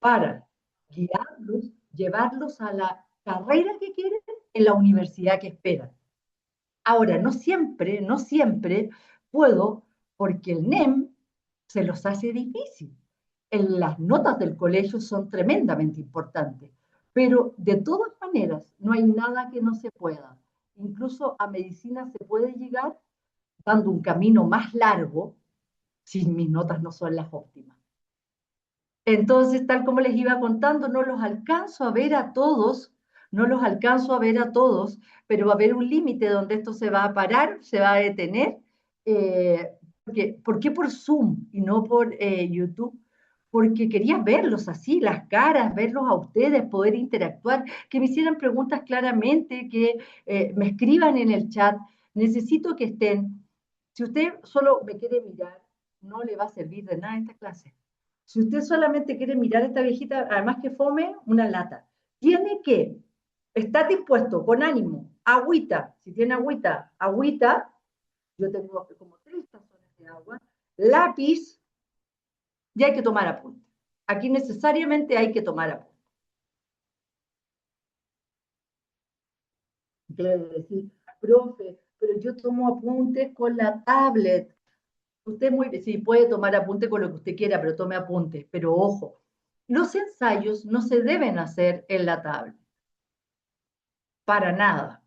para guiarlos, llevarlos a la carrera que quieren en la universidad que esperan. Ahora, no siempre puedo, porque el NEM se los hace difícil. Las notas del colegio son tremendamente importantes, pero de todas maneras no hay nada que no se pueda. Incluso a medicina se puede llegar dando un camino más largo si mis notas no son las óptimas. Entonces, tal como les iba contando, no los alcanzo a ver a todos, no los alcanzo a ver a todos, pero va a haber un límite donde esto se va a parar, se va a detener. ¿Por qué por Zoom y no por YouTube? Porque quería verlos así, las caras, verlos a ustedes, poder interactuar, que me hicieran preguntas claramente, que me escriban en el chat. Necesito que estén. Si usted solo me quiere mirar, no le va a servir de nada esta clase. Si usted solamente quiere mirar a esta viejita, además que fome, una lata. Tiene que estar dispuesto, con ánimo, agüita, si tiene agüita, agüita, yo tengo como 3 tazones de agua, lápiz, y hay que tomar apunte. Aquí necesariamente hay que tomar apunte. Quiere decir, profe, pero yo tomo apuntes con la tablet. Usted sí, puede tomar apunte con lo que usted quiera, pero tome apunte. Pero ojo, los ensayos no se deben hacer en la tablet, para nada.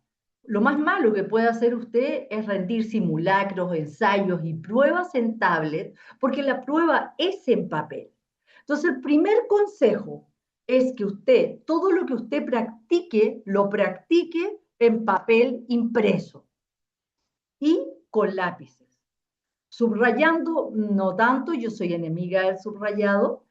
Lo más malo que puede hacer usted es rendir simulacros, ensayos y pruebas en tablet, porque la prueba es en papel. Entonces, el primer consejo es que usted, todo lo que usted practique, lo practique en papel impreso y con lápices. Subrayando, no tanto, yo soy enemiga del subrayado,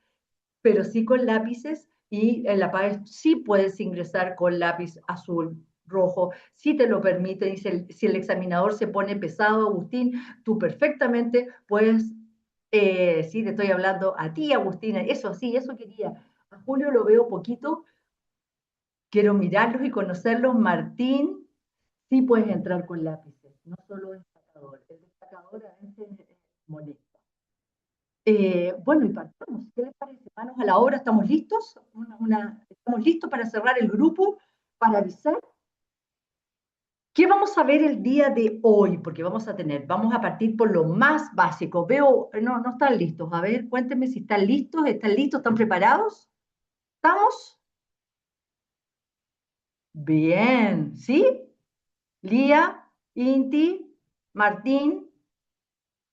pero sí con lápices, y en la PAES sí puedes ingresar con lápiz azul, rojo, si te lo permite, y si el examinador se pone pesado, Agustín, tú perfectamente puedes, sí, te estoy hablando a ti, Agustina, eso sí, eso quería. A Julio lo veo poquito, quiero mirarlos y conocerlos. Martín, sí puedes entrar con lápices, no solo destacador. El destacador a veces molesta. Bueno, y partamos. ¿Qué les parece? Manos a la obra, ¿estamos listos? ¿Estamos listos para cerrar el grupo? Para avisar. ¿Qué vamos a ver el día de hoy? Porque vamos a partir por lo más básico. Veo, no están listos. A ver, cuéntenme si están listos. ¿Están listos? ¿Están preparados? ¿Estamos? Bien, ¿sí? Lía, Inti, Martín.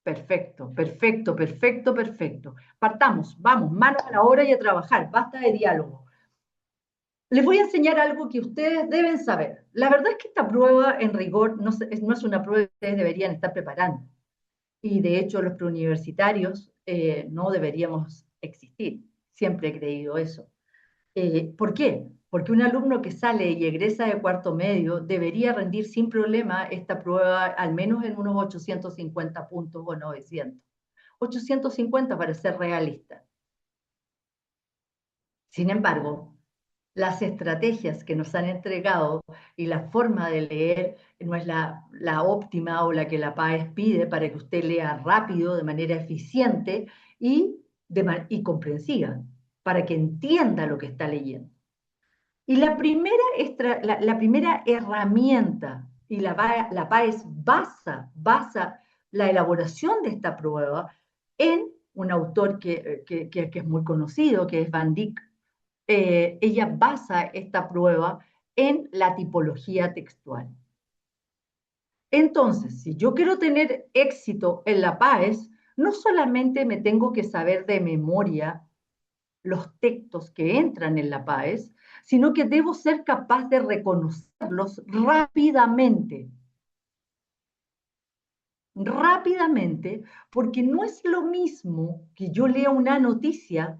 Perfecto, perfecto, perfecto, perfecto. Partamos, vamos, manos a la obra y a trabajar. Basta de diálogo. Les voy a enseñar algo que ustedes deben saber. La verdad es que esta prueba, en rigor, no es una prueba que ustedes deberían estar preparando. Y de hecho, los preuniversitarios no deberíamos existir. Siempre he creído eso. ¿Por qué? Porque un alumno que sale y egresa de cuarto medio debería rendir sin problema esta prueba al menos en unos 850 puntos o 900. 850 para ser realista. Sin embargo, las estrategias que nos han entregado y la forma de leer no es la óptima o la que la PAES pide para que usted lea rápido, de manera eficiente y comprensiva, para que entienda lo que está leyendo. Y la primera herramienta, y la PAES basa la elaboración de esta prueba en un autor que es muy conocido, que es Van Dyck. Ella basa esta prueba en la tipología textual. Entonces, si yo quiero tener éxito en la PAES, no solamente me tengo que saber de memoria los textos que entran en la PAES, sino que debo ser capaz de reconocerlos rápidamente. Rápidamente, porque no es lo mismo que yo lea una noticia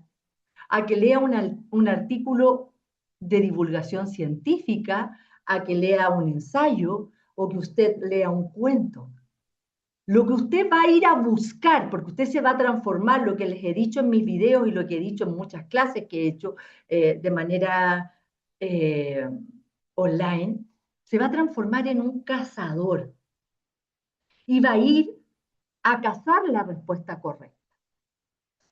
a que lea un artículo de divulgación científica, a que lea un ensayo o que usted lea un cuento. Lo que usted va a ir a buscar, porque usted se va a transformar, lo que les he dicho en mis videos y lo que he dicho en muchas clases que he hecho de manera online, se va a transformar en un cazador y va a ir a cazar la respuesta correcta.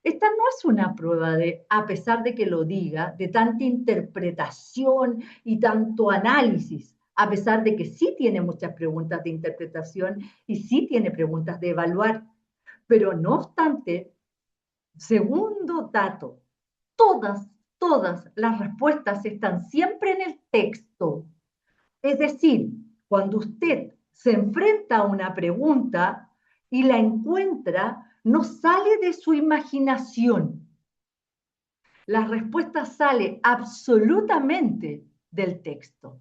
Esta no es una prueba de, a pesar de que lo diga, de tanta interpretación y tanto análisis, a pesar de que sí tiene muchas preguntas de interpretación y sí tiene preguntas de evaluar. Pero no obstante, segundo dato, todas las respuestas están siempre en el texto. Es decir, cuando usted se enfrenta a una pregunta y la encuentra, no sale de su imaginación. La respuesta sale absolutamente del texto.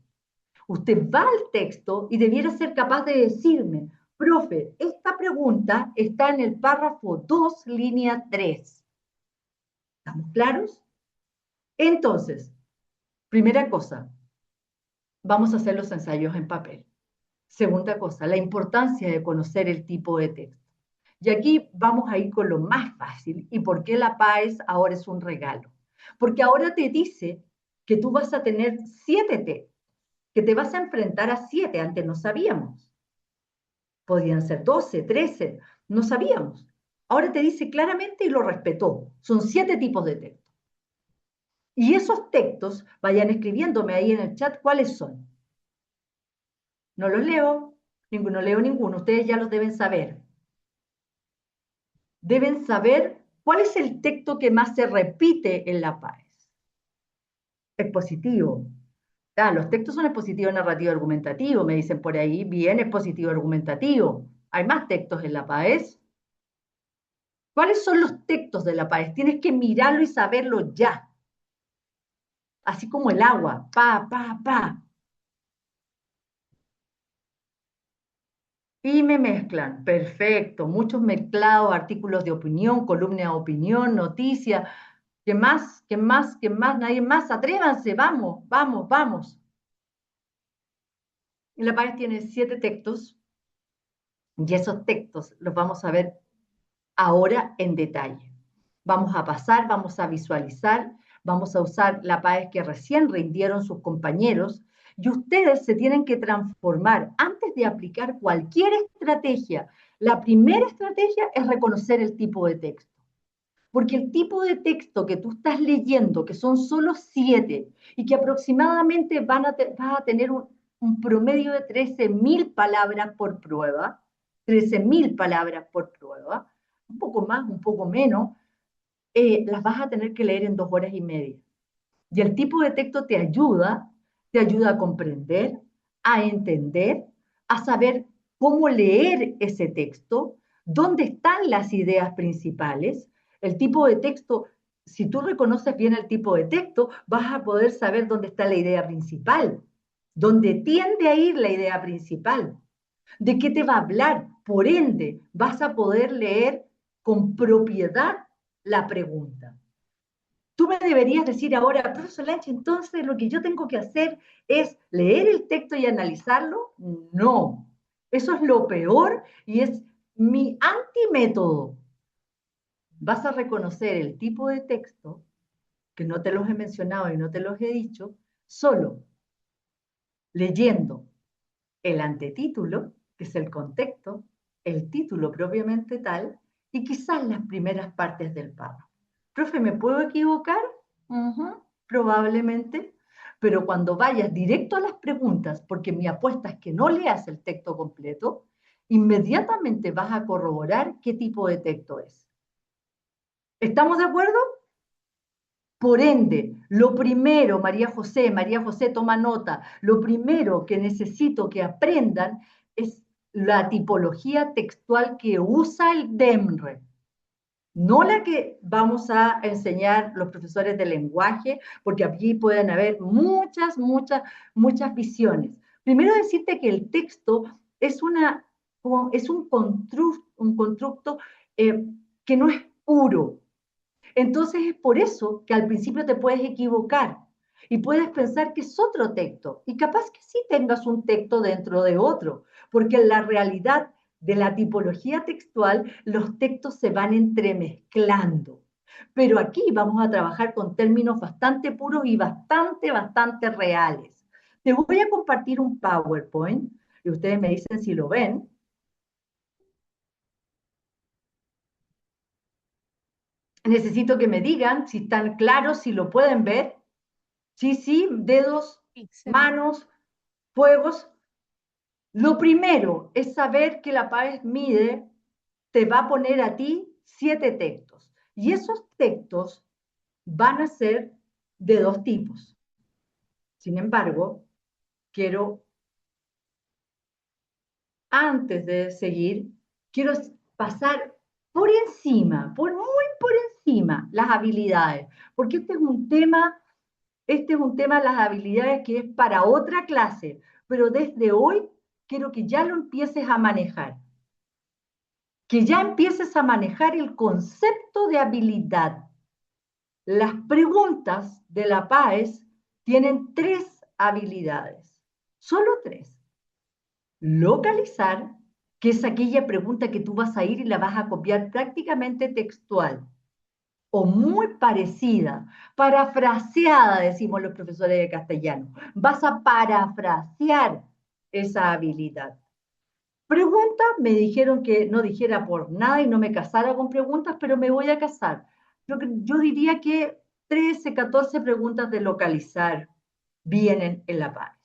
Usted va al texto y debiera ser capaz de decirme, profe, esta pregunta está en el párrafo 2, línea 3. ¿Estamos claros? Entonces, primera cosa, vamos a hacer los ensayos en papel. Segunda cosa, la importancia de conocer el tipo de texto. Y aquí vamos a ir con lo más fácil y por qué la PAES ahora es un regalo. Porque ahora te dice que tú vas a tener 7 textos, que te vas a enfrentar a 7, antes no sabíamos. Podían ser 12, 13, no sabíamos. Ahora te dice claramente y lo respetó. Son 7 tipos de textos. Y esos textos, vayan escribiéndome ahí en el chat cuáles son. No los leo ninguno, ustedes ya los deben saber. Deben saber cuál es el texto que más se repite en la PAES. Expositivo. Ah, los textos son expositivo, narrativo, argumentativo, me dicen por ahí. Bien, expositivo, argumentativo. ¿Hay más textos en la PAES? ¿Cuáles son los textos de la PAES? Tienes que mirarlo y saberlo ya. Así como el agua. Pa, pa, pa. Y me mezclan. Perfecto. Muchos mezclados, artículos de opinión, columna de opinión, noticia. ¿Qué más? ¿Qué más? ¿Qué más? Nadie más. Atrévanse. Vamos, vamos, vamos. Y la PAES tiene 7 textos y esos textos los vamos a ver ahora en detalle. Vamos a pasar, vamos a visualizar, vamos a usar la PAES que recién rindieron sus compañeros y ustedes se tienen que transformar antes de aplicar cualquier estrategia. La primera estrategia es reconocer el tipo de texto. Porque el tipo de texto que tú estás leyendo, que son solo 7, y que aproximadamente vas a tener un promedio de 13.000 palabras por prueba, 13.000 palabras por prueba, un poco más, un poco menos, las vas a tener que leer en 2 horas y media. Y el tipo de texto te ayuda a comprender, a entender, a saber cómo leer ese texto, dónde están las ideas principales. El tipo de texto, si tú reconoces bien el tipo de texto, vas a poder saber dónde está la idea principal, dónde tiende a ir la idea principal, de qué te va a hablar. Por ende, vas a poder leer con propiedad la pregunta. Tú me deberías decir ahora, profesor Lange, entonces lo que yo tengo que hacer es leer el texto y analizarlo. No, eso es lo peor y es mi antimétodo. Vas a reconocer el tipo de texto, que no te los he mencionado y no te los he dicho, solo leyendo el antetítulo, que es el contexto, el título propiamente tal, y quizás las primeras partes del párrafo. Profe, ¿me puedo equivocar? Probablemente, pero cuando vayas directo a las preguntas, porque mi apuesta es que no leas el texto completo, inmediatamente vas a corroborar qué tipo de texto es. ¿Estamos de acuerdo? Por ende, lo primero, María José, toma nota, lo primero que necesito que aprendan es la tipología textual que usa el DEMRE, no la que vamos a enseñar los profesores de lenguaje, porque aquí pueden haber muchas visiones. Primero decirte que el texto es, es un constructo que no es puro, entonces es por eso que al principio te puedes equivocar y puedes pensar que es otro texto y capaz que sí tengas un texto dentro de otro, porque en la realidad de la tipología textual los textos se van entremezclando. Pero aquí vamos a trabajar con términos bastante puros y bastante reales. Te voy a compartir un PowerPoint y ustedes me dicen si lo ven. Necesito que me digan si están claros, si lo pueden ver. Sí, sí, dedos, Sí, se ve. manos, fuegos. Lo primero es saber que la PAES mide, te va a poner a ti 7 textos. Y esos textos van a ser de 2 tipos. Sin embargo, quiero, antes de seguir, quiero pasar por encima, muy por encima, las habilidades. Porque este es un tema de las habilidades que es para otra clase. Pero desde hoy quiero que ya lo empieces a manejar. Que ya empieces a manejar el concepto de habilidad. Las preguntas de la PAES tienen 3 habilidades, solo 3. Localizar, que es aquella pregunta que tú vas a ir y la vas a copiar prácticamente textual o muy parecida, parafraseada, decimos los profesores de castellano. Vas a parafrasear esa habilidad. Preguntas, me dijeron que no dijera por nada y no me casara con preguntas, pero me voy a casar. Yo diría que 13, 14 preguntas de localizar vienen en la PAES.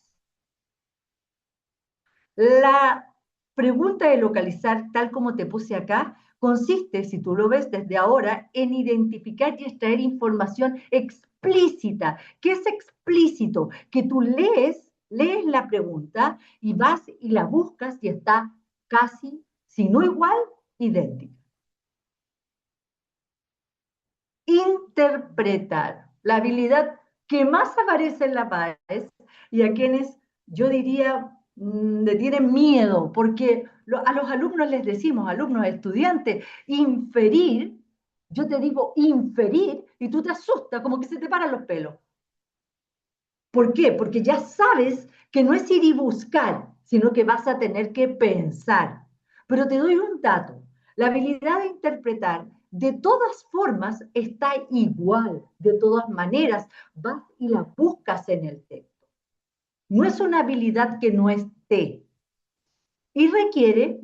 La pregunta de localizar, tal como te puse acá, consiste, si tú lo ves desde ahora, en identificar y extraer información explícita. ¿Qué es explícito? Que tú lees la pregunta y vas y la buscas y está casi, si no igual, idéntica. Interpretar, la habilidad que más aparece en la PAES y a quienes yo diría le tienen miedo, porque a los alumnos les decimos, alumnos, estudiantes, inferir, yo te digo inferir y tú te asustas, como que se te paran los pelos. ¿Por qué? Porque ya sabes que no es ir y buscar, sino que vas a tener que pensar. Pero te doy un dato. La habilidad de interpretar de todas formas está igual, de todas maneras, vas y la buscas en el texto. No es una habilidad que no esté y requiere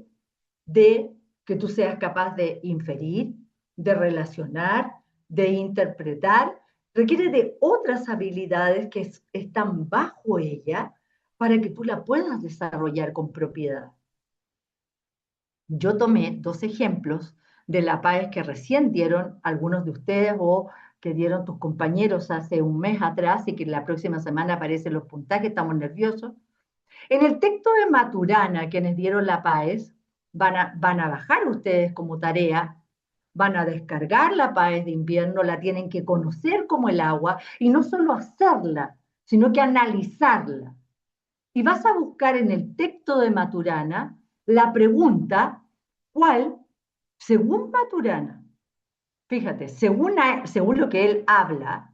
de que tú seas capaz de inferir, de relacionar, de interpretar, requiere de otras habilidades que están bajo ella para que tú la puedas desarrollar con propiedad. Yo tomé 2 ejemplos de la PAES que recién dieron algunos de ustedes o que dieron tus compañeros hace un mes atrás y que la próxima semana aparecen los puntajes, estamos nerviosos. En el texto de Maturana, quienes dieron la PAES, van a bajar ustedes como tarea, van a descargar la PAES de invierno, la tienen que conocer como el agua y no solo hacerla, sino que analizarla. Y vas a buscar en el texto de Maturana la pregunta, ¿cuál, según Maturana, fíjate, según lo que él habla,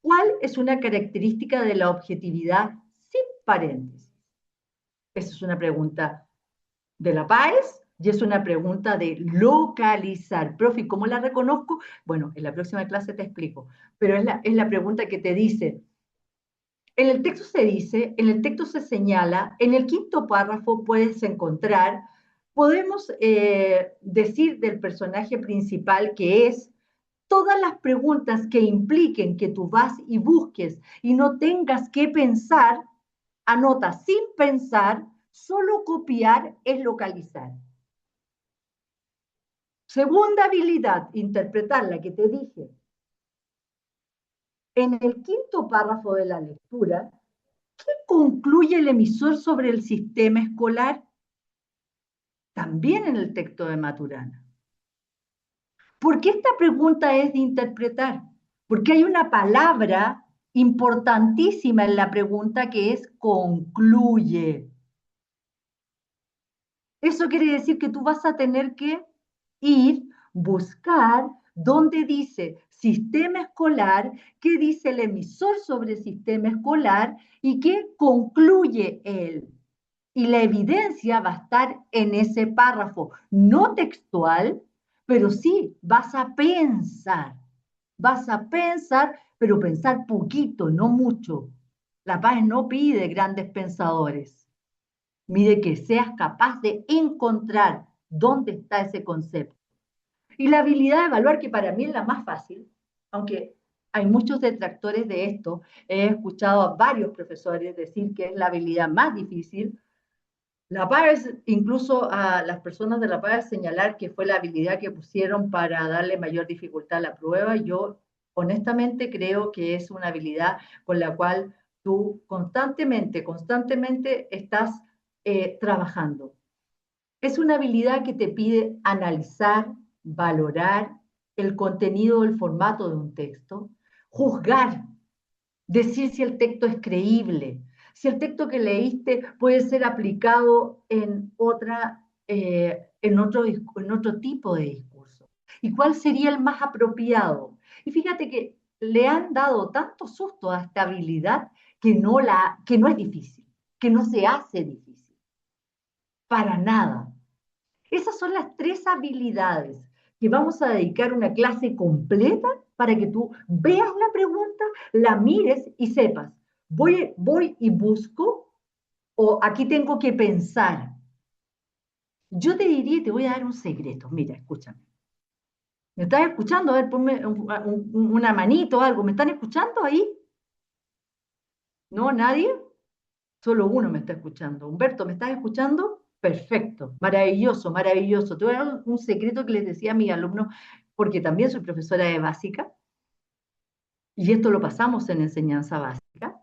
cuál es una característica de la objetividad sin paréntesis? Esa es una pregunta de la PAES y es una pregunta de localizar. Profe, ¿cómo la reconozco? Bueno, en la próxima clase te explico, pero es la pregunta que te dice. En el texto se dice, en el texto se señala, en el quinto párrafo puedes encontrar, podemos decir del personaje principal que es todas las preguntas que impliquen que tú vas y busques y no tengas que pensar, anota sin pensar, solo copiar es localizar. Segunda habilidad, interpretar la que te dije. En el quinto párrafo de la lectura, ¿qué concluye el emisor sobre el sistema escolar? También en el texto de Maturana. ¿Por qué esta pregunta es de interpretar? Porque hay una palabra importantísima en la pregunta que es concluye. Eso quiere decir que tú vas a tener que ir, buscar dónde dice sistema escolar, qué dice el emisor sobre sistema escolar y qué concluye él. Y la evidencia va a estar en ese párrafo, no textual, pero sí vas a pensar, pero pensar poquito, no mucho. La paz no pide grandes pensadores. Mide que seas capaz de encontrar dónde está ese concepto. Y la habilidad de evaluar, que para mí es la más fácil, aunque hay muchos detractores de esto, he escuchado a varios profesores decir que es la habilidad más difícil. La PAES, incluso a las personas de la PAES señalar que fue la habilidad que pusieron para darle mayor dificultad a la prueba. Yo honestamente creo que es una habilidad con la cual tú constantemente estás trabajando. Es una habilidad que te pide analizar, valorar el contenido, el formato de un texto, juzgar, decir si el texto es creíble, si el texto que leíste puede ser aplicado en otro tipo de discurso. ¿Y cuál sería el más apropiado? Y fíjate que le han dado tanto susto a esta habilidad que no es difícil, que no se hace difícil, para nada. Esas son las tres habilidades que vamos a dedicar una clase completa para que tú veas la pregunta, la mires y sepas, voy y busco o aquí tengo que pensar. Yo te diría, te voy a dar un secreto. Mira, escúchame. ¿Me estás escuchando? A ver, ponme una manito o algo. ¿Me están escuchando ahí? ¿No? ¿Nadie? Solo uno me está escuchando. Humberto, ¿me estás escuchando? Perfecto, maravilloso, maravilloso. Te voy a dar un secreto que les decía a mis alumnos, porque también soy profesora de básica, y esto lo pasamos en enseñanza básica,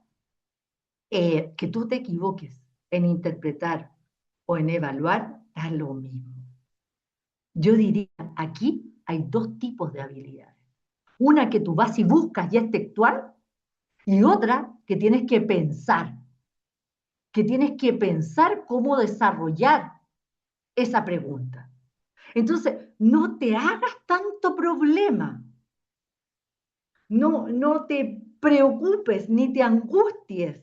que tú te equivoques en interpretar o en evaluar es lo mismo. Yo diría, aquí hay dos tipos de habilidades. Una que tú vas y buscas y es textual, y otra que tienes que pensar cómo desarrollar esa pregunta. Entonces, no te hagas tanto problema, no te preocupes ni te angusties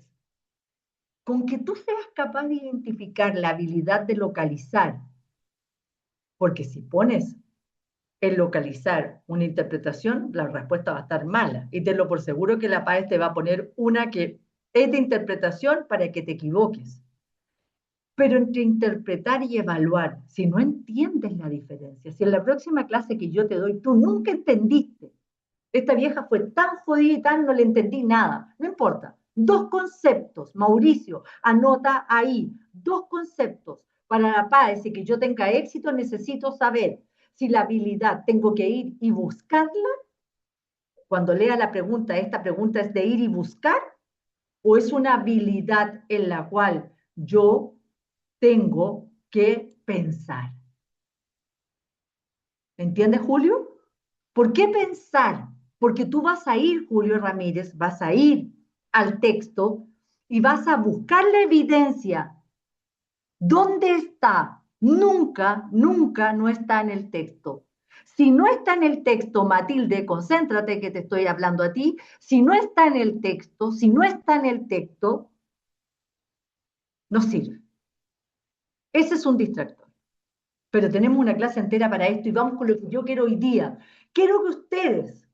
con que tú seas capaz de identificar la habilidad de localizar, porque si pones en localizar una interpretación, la respuesta va a estar mala. Y tenlo por seguro que la PAES te va a poner una que es de interpretación para que te equivoques. Pero entre interpretar y evaluar, si no entiendes la diferencia, si en la próxima clase que yo te doy tú nunca entendiste, esta vieja fue tan jodida y tan no le entendí nada, no importa. Dos conceptos, Mauricio, anota ahí, dos conceptos. Para la paz y que yo tenga éxito necesito saber si la habilidad tengo que ir y buscarla. Cuando lea la pregunta, esta pregunta es de ir y buscar o es una habilidad en la cual yo tengo que pensar. ¿Entiendes, Julio? ¿Por qué pensar? Porque tú vas a ir, Julio Ramírez, vas a ir al texto y vas a buscar la evidencia. ¿Dónde está? Nunca, nunca no está en el texto. Si no está en el texto, Matilde, concéntrate que te estoy hablando a ti. Si no está en el texto, si no está en el texto, no sirve. Ese es un distractor. Pero tenemos una clase entera para esto y vamos con lo que yo quiero hoy día. Quiero que ustedes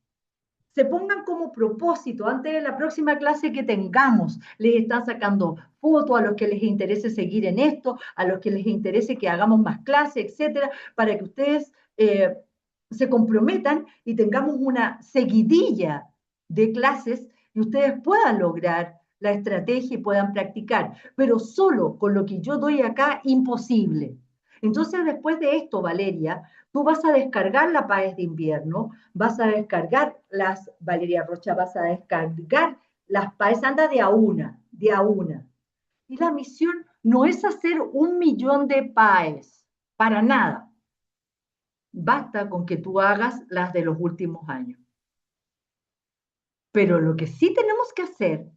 se pongan como propósito antes de la próxima clase que tengamos. Les están sacando fotos a los que les interese seguir en esto, a los que les interese que hagamos más clases, etcétera, para que ustedes se comprometan y tengamos una seguidilla de clases y ustedes puedan lograr la estrategia y puedan practicar. Pero solo con lo que yo doy acá, imposible. Entonces, después de esto, Valeria, tú vas a descargar la PAES de invierno, vas a descargar las, Valeria Rocha, vas a descargar las PAES, anda de a una, de a una. Y la misión no es hacer 1.000.000 de PAES, para nada. Basta con que tú hagas las de los últimos años. Pero lo que sí tenemos que hacer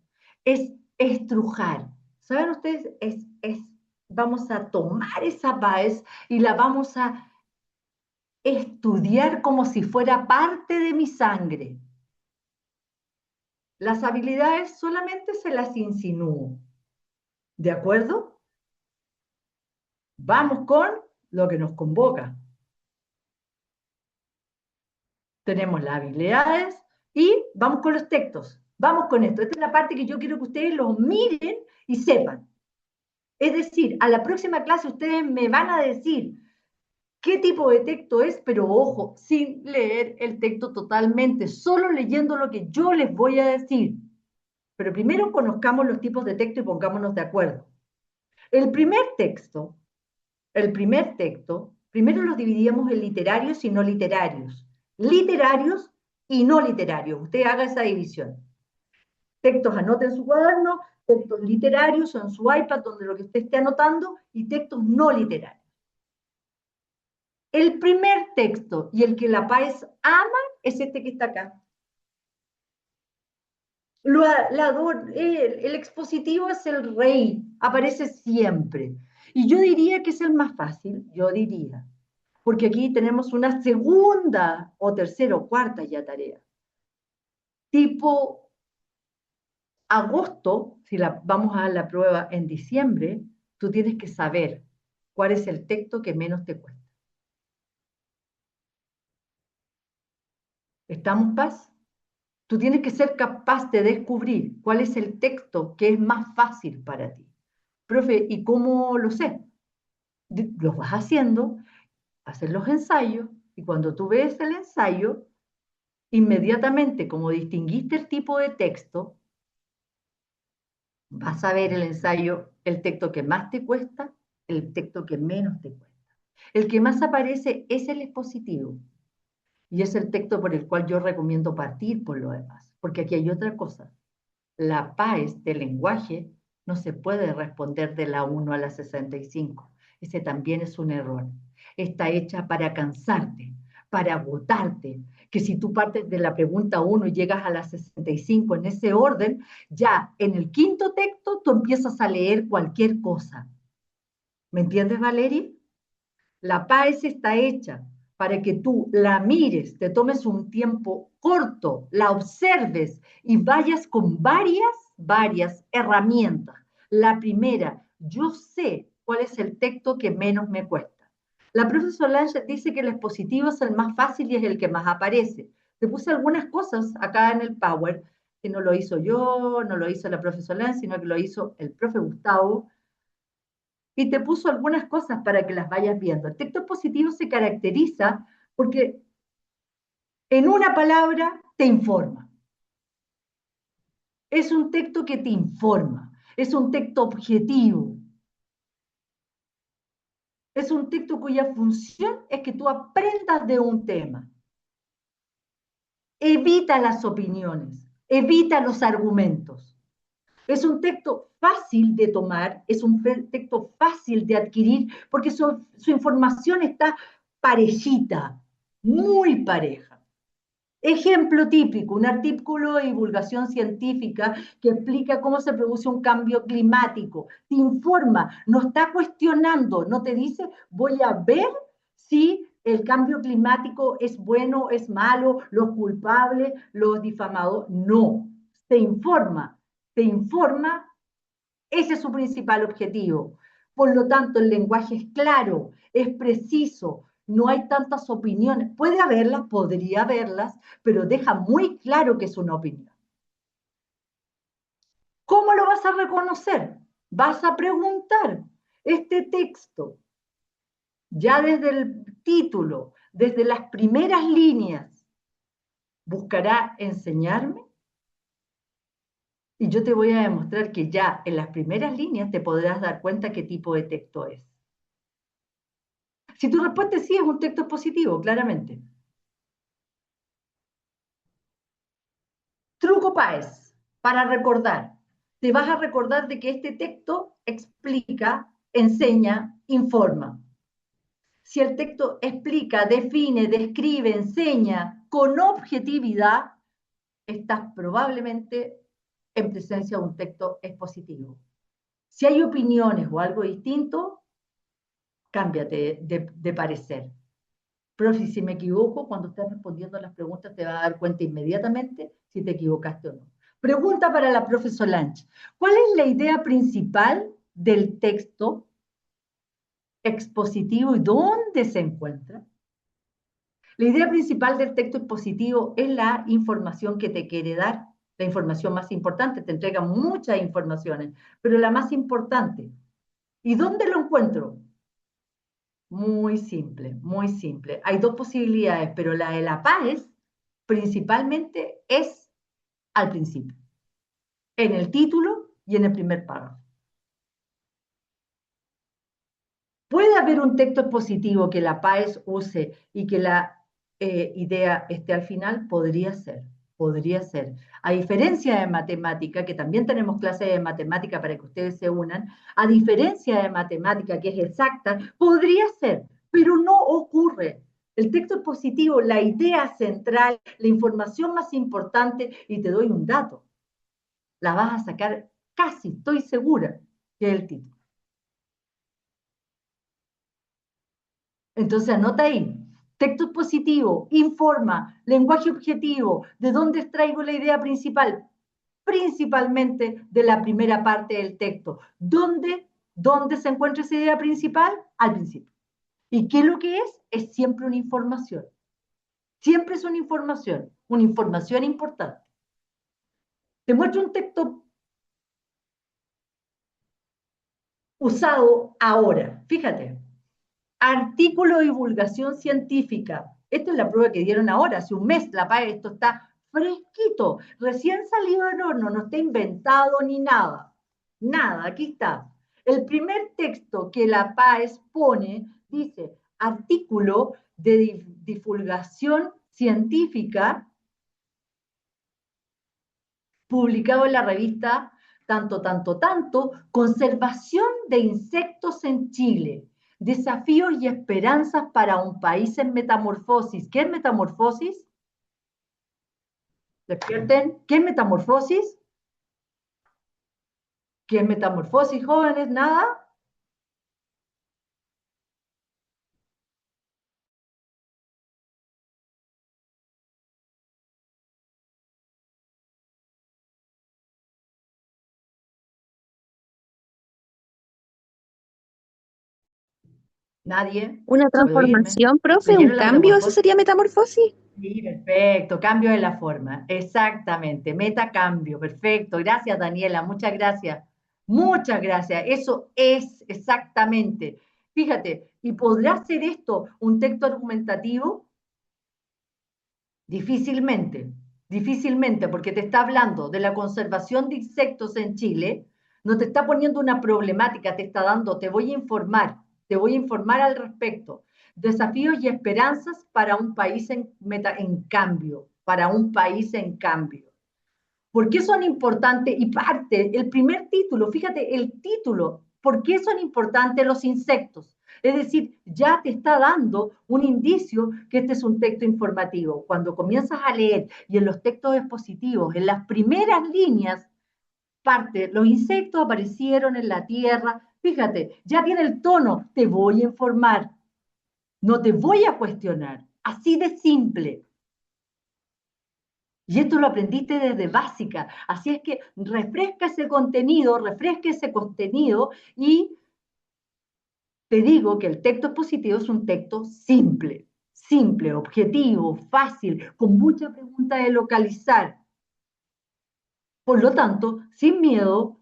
es estrujar. ¿Saben ustedes? Vamos a tomar esa PAES y la vamos a estudiar como si fuera parte de mi sangre. Las habilidades solamente se las insinúo. ¿De acuerdo? Vamos con lo que nos convoca. Tenemos las habilidades y vamos con los textos. Vamos con esto. Esta es la parte que yo quiero que ustedes los miren y sepan. Es decir, a la próxima clase ustedes me van a decir, qué tipo de texto es, pero ojo, sin leer el texto totalmente, solo leyendo lo que yo les voy a decir. Pero primero conozcamos los tipos de texto y pongámonos de acuerdo. El primer texto, primero los dividíamos en literarios y no literarios. Literarios y no literarios. Usted haga esa división. Textos anote en su cuaderno, textos literarios o en su iPad, donde lo que usted esté anotando, y textos no literarios. El primer texto y el que la PAES ama es este que está acá. El expositivo es el rey, aparece siempre. Y yo diría que es el más fácil, yo diría, porque aquí tenemos una segunda o tercera o cuarta ya tarea. Tipo agosto, si vamos a la prueba en diciembre, tú tienes que saber cuál es el texto que menos te cuesta. ¿Estamos, Paz? Tú tienes que ser capaz de descubrir cuál es el texto que es más fácil para ti. Profe, ¿y cómo lo sé? Los vas haciendo, haces los ensayos, y cuando tú ves el ensayo, inmediatamente, como distinguiste el tipo de texto, vas a ver el ensayo, el texto que más te cuesta, el texto que menos te cuesta. El que más aparece es el expositivo, y es el texto por el cual yo recomiendo partir por lo demás, porque aquí hay otra cosa. La PAES del lenguaje no se puede responder de la 1 a la 65. Ese también es un error. Está hecha para cansarte, para agotarte, que si tú partes de la pregunta 1 y llegas a la 65 en ese orden, ya en el quinto texto tú empiezas a leer cualquier cosa. ¿Me entiendes, Valeria? La PAES está hecha para que tú la mires, te tomes un tiempo corto, la observes y vayas con varias herramientas. La primera, yo sé cuál es el texto que menos me cuesta. La profesora Solange dice que el expositivo es el más fácil y es el que más aparece. Te puse algunas cosas acá en el Power, que no lo hizo yo, no lo hizo la profesora Solange, sino que lo hizo el profe Gustavo, y te puso algunas cosas para que las vayas viendo. El texto positivo se caracteriza porque en una palabra te informa. Es un texto que te informa, es un texto objetivo, es un texto cuya función es que tú aprendas de un tema. Evita las opiniones, evita los argumentos. Es un texto fácil de tomar, es un texto fácil de adquirir, porque su información está parejita, muy pareja. Ejemplo típico, un artículo de divulgación científica que explica cómo se produce un cambio climático. Te informa, no está cuestionando, no te dice, voy a ver si el cambio climático es bueno, es malo, los culpables, los difamadores. No, te informa, ese es su principal objetivo. Por lo tanto, el lenguaje es claro, es preciso, no hay tantas opiniones. Puede haberlas, podría haberlas, pero deja muy claro que es una opinión. ¿Cómo lo vas a reconocer? Vas a preguntar, este texto, ya desde el título, desde las primeras líneas, ¿buscará enseñarme? Y yo te voy a demostrar que ya en las primeras líneas te podrás dar cuenta qué tipo de texto es. Si tu respuesta es sí, es un texto positivo, claramente. Truco PAES, para recordar. Te vas a recordar de que este texto explica, enseña, informa. Si el texto explica, define, describe, enseña con objetividad, estás probablemente en presencia de un texto expositivo. Si hay opiniones o algo distinto, cámbiate de parecer. Profe, si me equivoco, cuando estés respondiendo a las preguntas te vas a dar cuenta inmediatamente si te equivocaste o no. Pregunta para la profe Solange. ¿Cuál es la idea principal del texto expositivo y dónde se encuentra? La idea principal del texto expositivo es la información que te quiere dar, la información más importante. Te entrega muchas informaciones, pero la más importante. ¿Y dónde lo encuentro? Muy simple, muy simple. Hay dos posibilidades, pero la de la paz principalmente es al principio, en el título y en el primer párrafo. Puede haber un texto expositivo que la PAES use y que la idea esté al final, podría ser, podría ser. A diferencia de matemática, que también tenemos clases de matemática para que ustedes se unan, a diferencia de matemática, que es exacta, podría ser, pero no ocurre. El texto expositivo, la idea central, la información más importante, y te doy un dato, la vas a sacar casi, estoy segura, que es el título. Entonces anota ahí, texto expositivo, informa, lenguaje objetivo, ¿de dónde extraigo la idea principal? Principalmente de la primera parte del texto. ¿Dónde se encuentra esa idea principal? Al principio. ¿Y qué es lo que es? Es siempre una información. Siempre es una información importante. Te muestro un texto usado ahora. Fíjate, artículo de divulgación científica. Esta es la prueba que dieron ahora, hace un mes, la PAE, esto está fresquito, recién salido del horno, no está inventado ni nada. Nada, aquí está. El primer texto que la PAES pone dice artículo de divulgación científica publicado en la revista tanto, Conservación de insectos en Chile, desafíos y esperanzas para un país en metamorfosis. ¿Qué es metamorfosis? Despierten. ¿Qué es metamorfosis? ¿Qué es metamorfosis, jóvenes? ¿Nada? Nadie. ¿Una ¿Puedo oírme? transformación, profe? ¿Un ¿Leyeron la cambio? ¿Eso metamorfosis? sería metamorfosis? Sí, perfecto, cambio de la forma, exactamente, metacambio, perfecto, gracias Daniela, muchas gracias, eso es exactamente. Fíjate, ¿y podrá ser esto un texto argumentativo? Difícilmente, difícilmente, porque te está hablando de la conservación de insectos en Chile, no te está poniendo una problemática, te está dando, te voy a informar al respecto. Desafíos y esperanzas para un país en cambio, para un país en cambio. ¿Por qué son importantes? Y parte, el primer título, fíjate, el título, ¿por qué son importantes los insectos? Es decir, ya te está dando un indicio que este es un texto informativo. Cuando comienzas a leer y en los textos expositivos, en las primeras líneas, parte, los insectos aparecieron en la tierra, fíjate, ya tiene el tono, te voy a informar, no te voy a cuestionar, así de simple. Y esto lo aprendiste desde básica. Así es que refresca ese contenido y te digo que el texto expositivo es un texto simple, simple, objetivo, fácil, con mucha pregunta de localizar. Por lo tanto, sin miedo,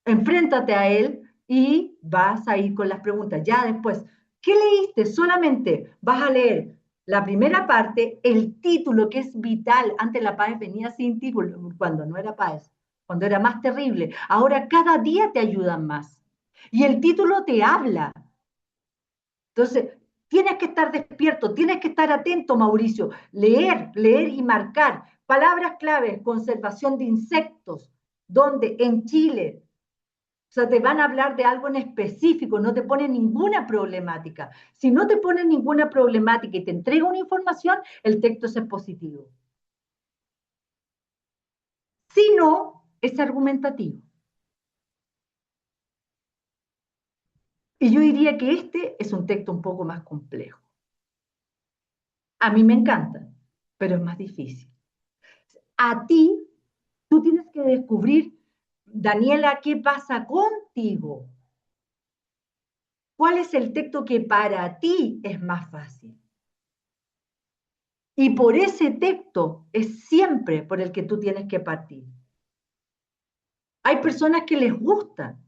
enfréntate a él y vas a ir con las preguntas. Ya después, ¿qué leíste? Solamente vas a leer la primera parte, el título que es vital. Antes la PAES venía sin título, cuando no era PAES, cuando era más terrible. Ahora cada día te ayudan más. Y el título te habla. Entonces, tienes que estar despierto, tienes que estar atento, Mauricio. Leer y marcar. Palabras claves, conservación de insectos, donde en Chile, o sea, te van a hablar de algo en específico, no te ponen ninguna problemática. Si no te ponen ninguna problemática y te entrega una información, el texto es positivo. Si no, es argumentativo. Y yo diría que este es un texto un poco más complejo. A mí me encanta, pero es más difícil. A ti, tú tienes que descubrir, Daniela, qué pasa contigo. ¿Cuál es el texto que para ti es más fácil? Y por ese texto es siempre por el que tú tienes que partir. Hay personas que les gusta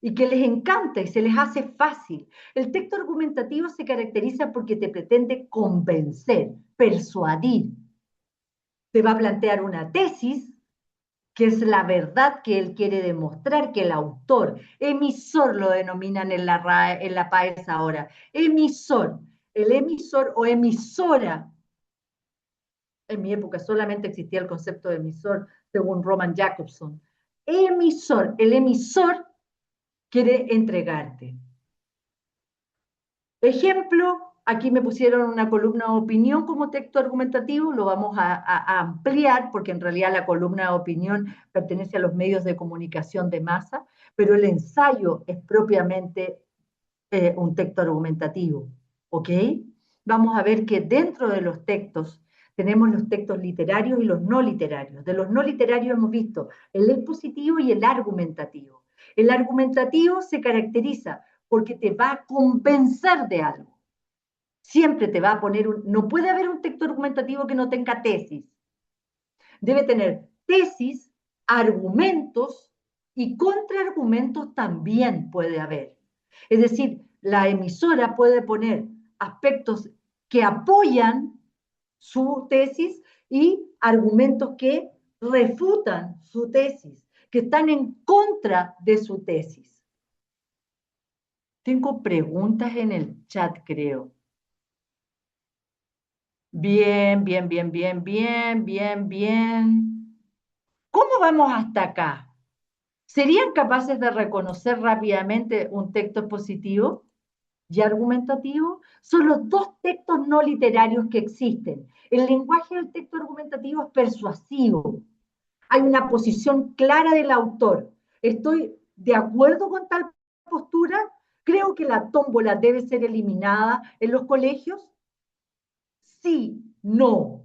y que les encanta y se les hace fácil. El texto argumentativo se caracteriza porque te pretende convencer, persuadir. Te va a plantear una tesis, que es la verdad que él quiere demostrar, que el autor, emisor lo denominan en la RAE, en la PAES ahora, emisor, el emisor o emisora. En mi época solamente existía el concepto de emisor, según Roman Jacobson. Emisor, el emisor quiere entregarte. Ejemplo, aquí me pusieron una columna de opinión como texto argumentativo, lo vamos a ampliar porque en realidad la columna de opinión pertenece a los medios de comunicación de masa, pero el ensayo es propiamente un texto argumentativo, ¿ok? Vamos a ver que dentro de los textos tenemos los textos literarios y los no literarios. De los no literarios hemos visto el expositivo y el argumentativo. El argumentativo se caracteriza porque te va a convencer de algo. Siempre te va a poner no puede haber un texto argumentativo que no tenga tesis. Debe tener tesis, argumentos y contraargumentos también puede haber. Es decir, la emisora puede poner aspectos que apoyan su tesis y argumentos que refutan su tesis, que están en contra de su tesis. Tengo preguntas en el chat, creo. Bien, bien, bien, bien, bien, bien, bien. ¿Cómo vamos hasta acá? ¿Serían capaces de reconocer rápidamente un texto expositivo y argumentativo? Son los dos textos no literarios que existen. El lenguaje del texto argumentativo es persuasivo. Hay una posición clara del autor. ¿Estoy de acuerdo con tal postura? ¿Creo que la tómbola debe ser eliminada en los colegios? Sí, no.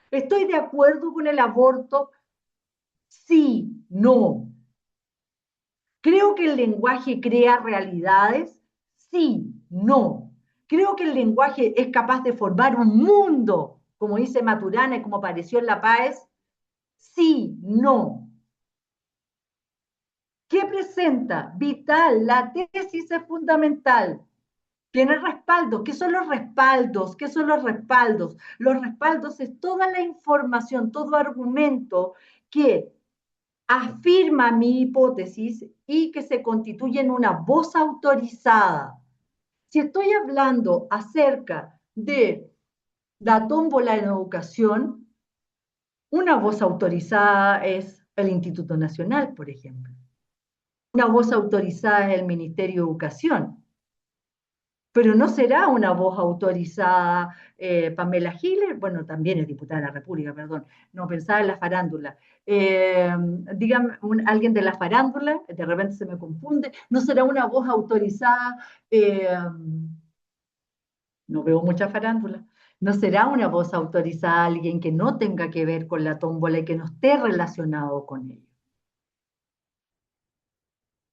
¿Estoy de acuerdo con el aborto? Sí, no. ¿Creo que el lenguaje crea realidades? Sí, no. ¿Creo que el lenguaje es capaz de formar un mundo, como dice Maturana y como apareció en La Paz? Sí, no. ¿Qué presenta? Vital, la tesis es fundamental. Tiene respaldos. ¿Qué son los respaldos? ¿Qué son los respaldos? Los respaldos es toda la información, todo argumento que afirma mi hipótesis y que se constituye en una voz autorizada. Si estoy hablando acerca de la tómbola en educación, una voz autorizada es el Instituto Nacional, por ejemplo. Una voz autorizada es el Ministerio de Educación. Pero no será una voz autorizada Pamela Giles, bueno, también es diputada de la República, perdón, no pensaba en la farándula. Dígame, alguien de la farándula, de repente se me confunde, no será una voz autorizada, no veo mucha farándula, no será una voz autorizada alguien que no tenga que ver con la tómbola y que no esté relacionado con ella.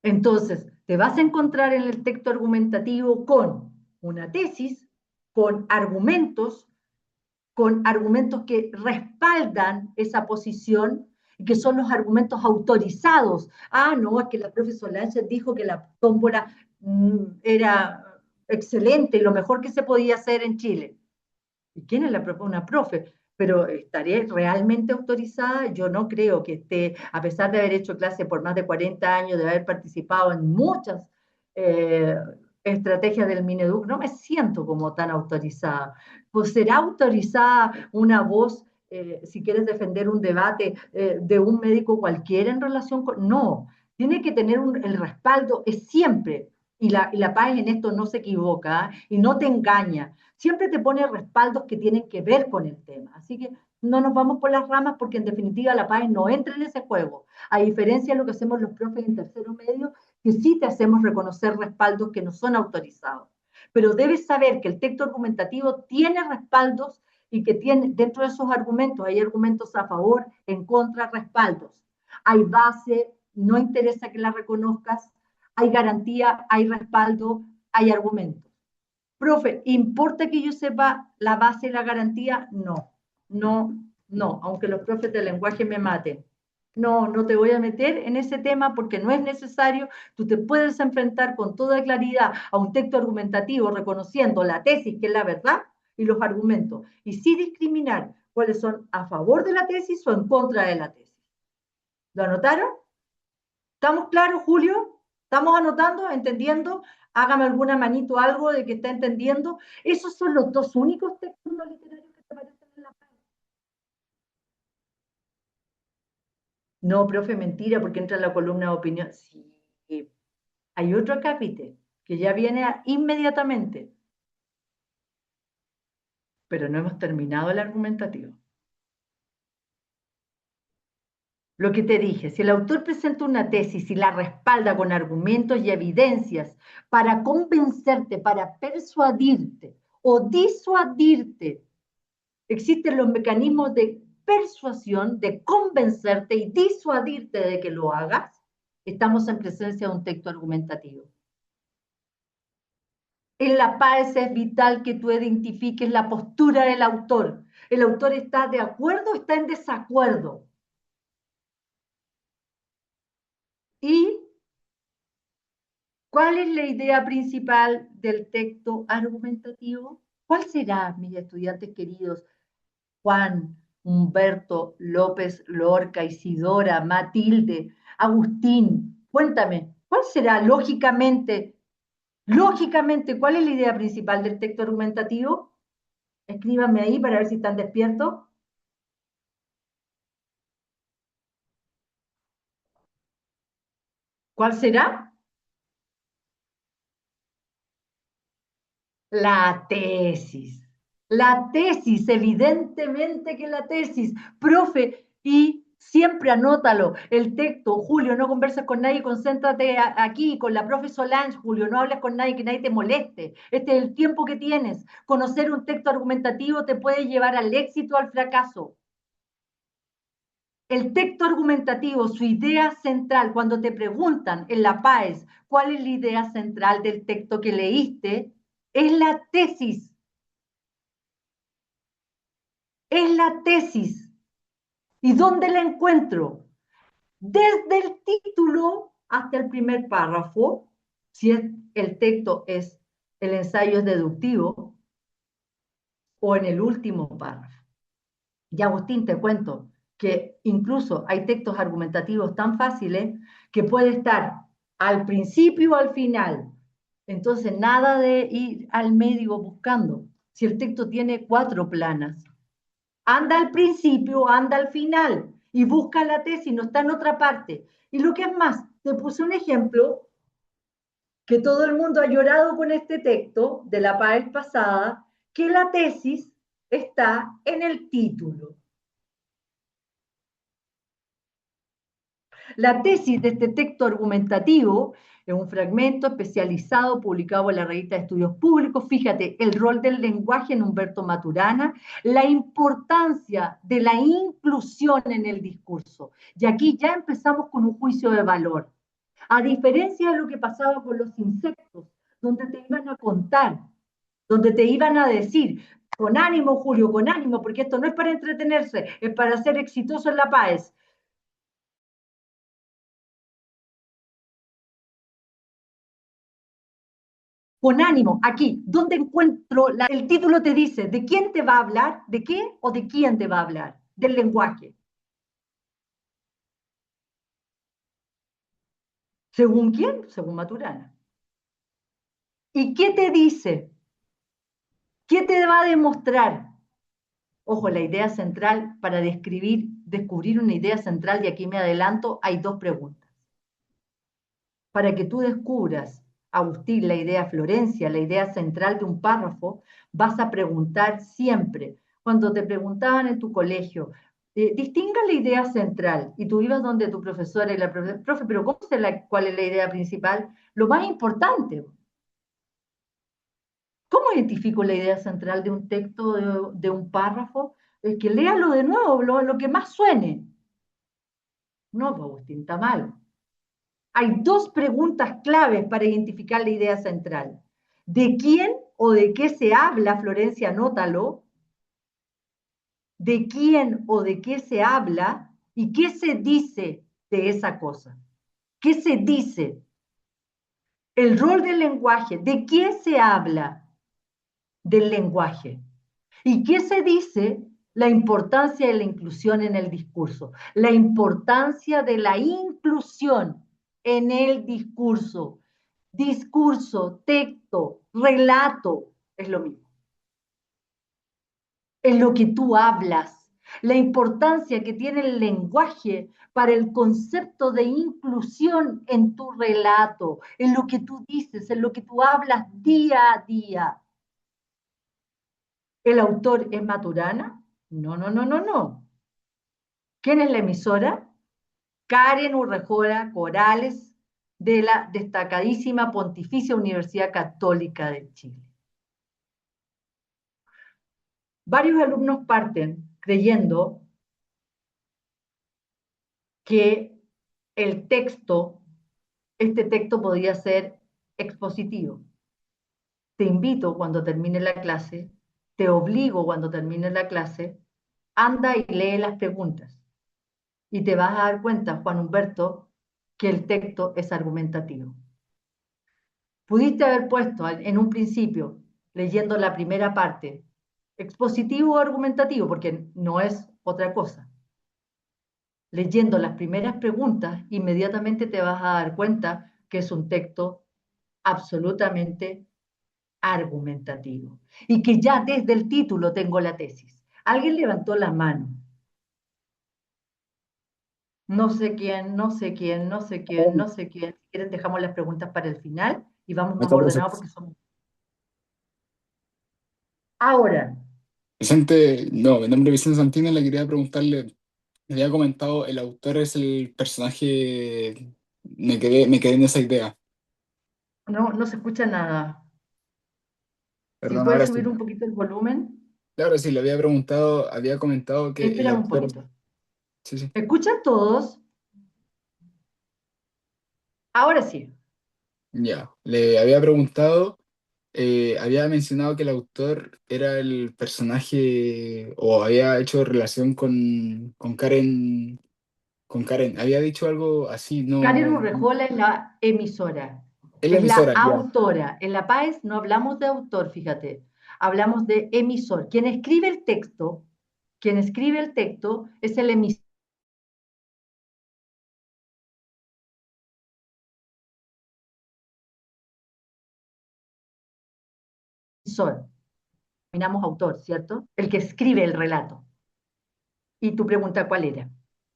Entonces, te vas a encontrar en el texto argumentativo con una tesis, con argumentos que respaldan esa posición y que son los argumentos autorizados. Ah, no, es que la profesora Solange dijo que la tómbola era excelente y lo mejor que se podía hacer en Chile. ¿Y quién es la profe? Una profe. Pero ¿estaré realmente autorizada? Yo no creo que esté, a pesar de haber hecho clase por más de 40 años, de haber participado en muchas eh, estrategias del Mineduc, no me siento como tan autorizada. Pues será autorizada una voz, si quieres defender un debate de un médico cualquiera en relación con... No, tiene que tener el respaldo, es siempre, y la PAES en esto no se equivoca, ¿eh? Y no te engaña, siempre te pone respaldos que tienen que ver con el tema. Así que no nos vamos por las ramas porque en definitiva la PAES no entra en ese juego. A diferencia de lo que hacemos los profes en tercero medio, que sí te hacemos reconocer respaldos que no son autorizados. Pero debes saber que el texto argumentativo tiene respaldos y que tiene, dentro de esos argumentos hay argumentos a favor, en contra, respaldos. Hay base, no interesa que la reconozcas, hay garantía, hay respaldo, hay argumentos. Profe, ¿importa que yo sepa la base y la garantía? No, no, no, aunque los profes de lenguaje me maten. No, no te voy a meter en ese tema porque no es necesario. Tú te puedes enfrentar con toda claridad a un texto argumentativo reconociendo la tesis, que es la verdad, y los argumentos, y sí discriminar cuáles son a favor de la tesis o en contra de la tesis. ¿Lo anotaron? ¿Estamos claros, Julio? ¿Estamos anotando, entendiendo? Hágame alguna manito, algo de que está entendiendo. Esos son los dos únicos textos no literarios que te aparecen en la página. No, profe, mentira, porque entra en la columna de opinión. Sí, hay otro acápite que ya viene inmediatamente, pero no hemos terminado el argumentativo. Lo que te dije, si el autor presenta una tesis y la respalda con argumentos y evidencias para convencerte, para persuadirte o disuadirte, existen los mecanismos de persuasión, de convencerte y disuadirte de que lo hagas, estamos en presencia de un texto argumentativo. En la paz es vital que tú identifiques la postura del autor. ¿El autor está de acuerdo o está en desacuerdo? ¿Y cuál es la idea principal del texto argumentativo? ¿Cuál será, mis estudiantes queridos, Juan, Humberto, López, Lorca, Isidora, Matilde, Agustín? Cuéntame, ¿cuál será lógicamente, cuál es la idea principal del texto argumentativo? Escríbanme ahí para ver si están despiertos. ¿Cuál será? La tesis. La tesis, evidentemente que la tesis. Profe, y siempre anótalo, el texto, Julio, no converses con nadie, concéntrate aquí con la profe Solange, Julio, no hables con nadie, que nadie te moleste. Este es el tiempo que tienes. Conocer un texto argumentativo te puede llevar al éxito o al fracaso. El texto argumentativo, su idea central, cuando te preguntan en la PAES cuál es la idea central del texto que leíste, es la tesis. Es la tesis. ¿Y dónde la encuentro? Desde el título hasta el primer párrafo, si es, el texto es el ensayo es deductivo, o en el último párrafo. Y Agustín, te cuento que incluso hay textos argumentativos tan fáciles que puede estar al principio o al final. Entonces, nada de ir al medio buscando. Si el texto tiene 4 planas, anda al principio, anda al final y busca la tesis, no está en otra parte. Y lo que es más, te puse un ejemplo que todo el mundo ha llorado con este texto de la PAES pasada, que la tesis está en el título. La tesis de este texto argumentativo es un fragmento especializado publicado en la revista de Estudios Públicos. Fíjate, el rol del lenguaje en Humberto Maturana, la importancia de la inclusión en el discurso. Y aquí ya empezamos con un juicio de valor. A diferencia de lo que pasaba con los insectos, donde te iban a contar, donde te iban a decir, con ánimo, Julio, con ánimo, porque esto no es para entretenerse, es para ser exitoso en la PAES. Con ánimo, aquí, ¿dónde encuentro? El título te dice, ¿de quién te va a hablar? ¿De qué o de quién te va a hablar? Del lenguaje. ¿Según quién? Según Maturana. ¿Y qué te dice? ¿Qué te va a demostrar? Ojo, la idea central para descubrir una idea central, y aquí me adelanto, hay 2 preguntas. Para que tú descubras, Agustín, la idea Florencia, la idea central de un párrafo, vas a preguntar siempre. Cuando te preguntaban en tu colegio, distinga la idea central, y tú ibas donde tu profesora y la profesora, profe, pero ¿cómo sé cuál es la idea principal? Lo más importante, ¿cómo identifico la idea central de un texto, de un párrafo? Es que léalo de nuevo, lo que más suene. No, pues, Agustín, está mal. Hay 2 preguntas claves para identificar la idea central. ¿De quién o de qué se habla, Florencia? Anótalo. ¿De quién o de qué se habla? ¿Y qué se dice de esa cosa? ¿Qué se dice? El rol del lenguaje. ¿De qué se habla del lenguaje? ¿Y qué se dice? La importancia de la inclusión en el discurso. La importancia de la inclusión en el discurso. Discurso, texto, relato, es lo mismo. En lo que tú hablas, la importancia que tiene el lenguaje para el concepto de inclusión en tu relato, en lo que tú dices, en lo que tú hablas día a día. ¿El autor es Maturana? No, no, no, no, no. ¿Quién es la emisora? Karen Urrejola Corales, de la destacadísima Pontificia Universidad Católica de Chile. Varios alumnos parten creyendo que el texto, este texto podría ser expositivo. Te invito cuando termine la clase, te obligo cuando termine la clase, anda y lee las preguntas y te vas a dar cuenta, Juan Humberto, que el texto es argumentativo. Pudiste haber puesto en un principio, leyendo la primera parte, expositivo o argumentativo, porque no es otra cosa. Leyendo las primeras preguntas, inmediatamente te vas a dar cuenta que es un texto absolutamente argumentativo y que ya desde el título tengo la tesis. Alguien levantó la mano. No sé quién, no sé quién, no sé quién, no sé quién. Si quieren, dejamos las preguntas para el final y vamos más ordenados porque somos. Ahora, Vicente, no, mi nombre es Vicente Santino, le quería preguntarle, me había comentado, el autor es el personaje, me quedé en esa idea. no se escucha nada. Si Perdón, puedes ahora sí. subir un poquito el volumen. Claro, sí, le había preguntado, había comentado que el Espera un autor, poquito. sí, sí, ¿Escuchan todos? Ahora sí. ya, le había preguntado, había mencionado que el autor era el personaje, o había hecho relación con Karen, había dicho algo así, Karen no, Urrejola es la emisora, es la es la emisora, ya. autora. En La Paz no hablamos de autor, fíjate, hablamos de emisor. Quien escribe el texto es el emisor. Terminamos autor, ¿cierto? El que escribe el relato. Y tu pregunta, ¿cuál era?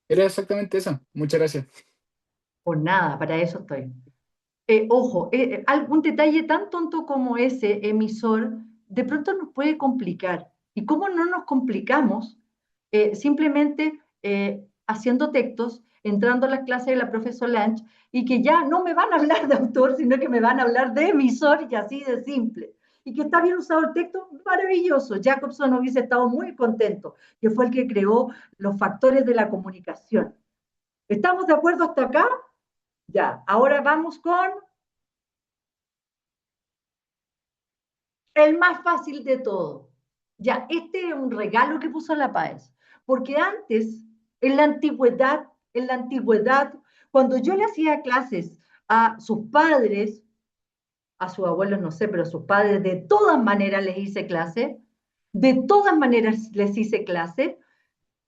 Era exactamente esa, muchas gracias. Por nada, para eso estoy. Ojo, algún detalle tan tonto como ese emisor de pronto nos puede complicar. ¿Y cómo no nos complicamos? Simplemente haciendo textos, entrando a las clases de la profesora Lange y que ya no me van a hablar de autor, sino que me van a hablar de emisor y así de simple. Y que está bien usado el texto, maravilloso. Jacobson hubiese estado muy contento, que fue el que creó los factores de la comunicación. ¿Estamos de acuerdo hasta acá? Ya, ahora vamos con el más fácil de todo. Ya, este es un regalo que puso la Páez, porque antes, en la antigüedad, cuando yo le hacía clases a sus padres, a sus abuelos no sé, pero a sus padres de todas maneras les hice clase, de todas maneras les hice clase,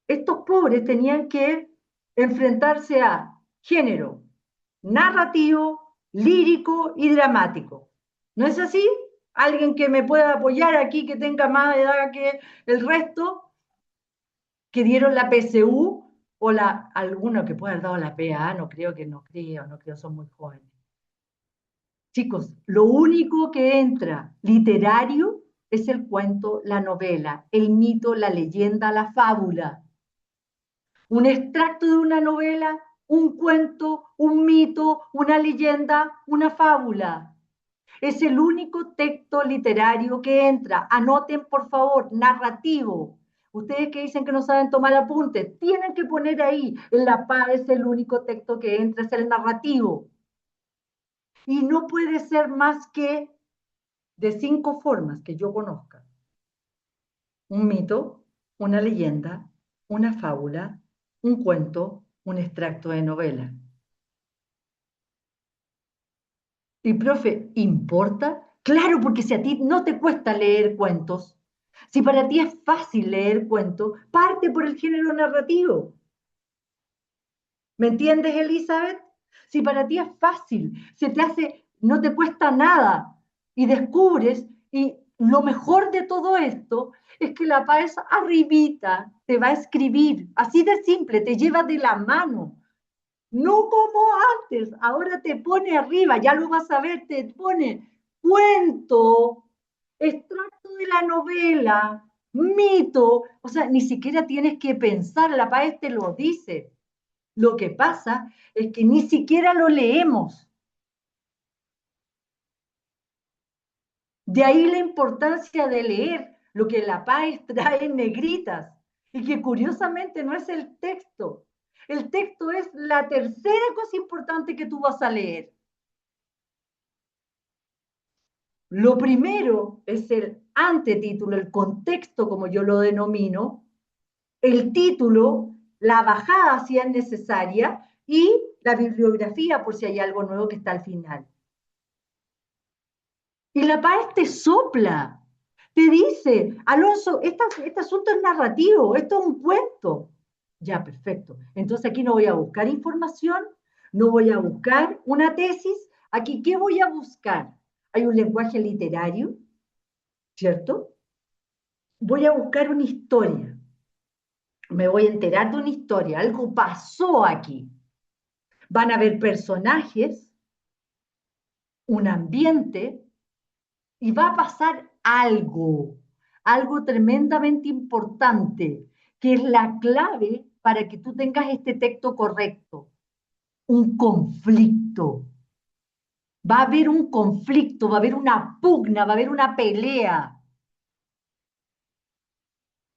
estos pobres tenían que enfrentarse a género, narrativo, lírico y dramático. ¿No es así? ¿Alguien que me pueda apoyar aquí, que tenga más edad que el resto, que dieron la PSU o alguno que pueda haber dado la PA? No creo, son muy jóvenes. Chicos, lo único que entra literario es el cuento, la novela, el mito, la leyenda, la fábula. Un extracto de una novela, un cuento, un mito, una leyenda, una fábula. Es el único texto literario que entra. Anoten, por favor, narrativo. Ustedes que dicen que no saben tomar apuntes, tienen que poner ahí, en la PA es el único texto que entra, es el narrativo. Y no puede ser más que de 5 formas que yo conozca. Un mito, una leyenda, una fábula, un cuento, un extracto de novela. Y profe, ¿importa? Claro, porque si a ti no te cuesta leer cuentos, si para ti es fácil leer cuentos, parte por el género narrativo. ¿Me entiendes, Elizabeth? Si para ti es fácil, se te hace, no te cuesta nada y descubres, y lo mejor de todo esto es que la paz arribita te va a escribir, así de simple, te lleva de la mano. No como antes, ahora te pone arriba, ya lo vas a ver, te pone cuento, extracto de la novela, mito, o sea, ni siquiera tienes que pensar, la PAES te lo dice. Lo que pasa es que ni siquiera lo leemos. De ahí la importancia de leer lo que la PAES trae en negritas y que curiosamente no es el texto. El texto es la tercera cosa importante que tú vas a leer. Lo primero es el antetítulo, el contexto, como yo lo denomino, el título, la bajada si es necesaria y la bibliografía por si hay algo nuevo que está al final. Y la PAES te sopla, te dice, Alonso, este asunto es narrativo, esto es un cuento. Ya, perfecto. Entonces aquí no voy a buscar información, no voy a buscar una tesis. Aquí, ¿qué voy a buscar? Hay un lenguaje literario, ¿cierto? Voy a buscar una historia. Me voy a enterar de una historia. Algo pasó aquí. Van a haber personajes, un ambiente, y va a pasar algo tremendamente importante, que es la clave para que tú tengas este texto correcto, un conflicto. Va a haber un conflicto, va a haber una pugna, va a haber una pelea.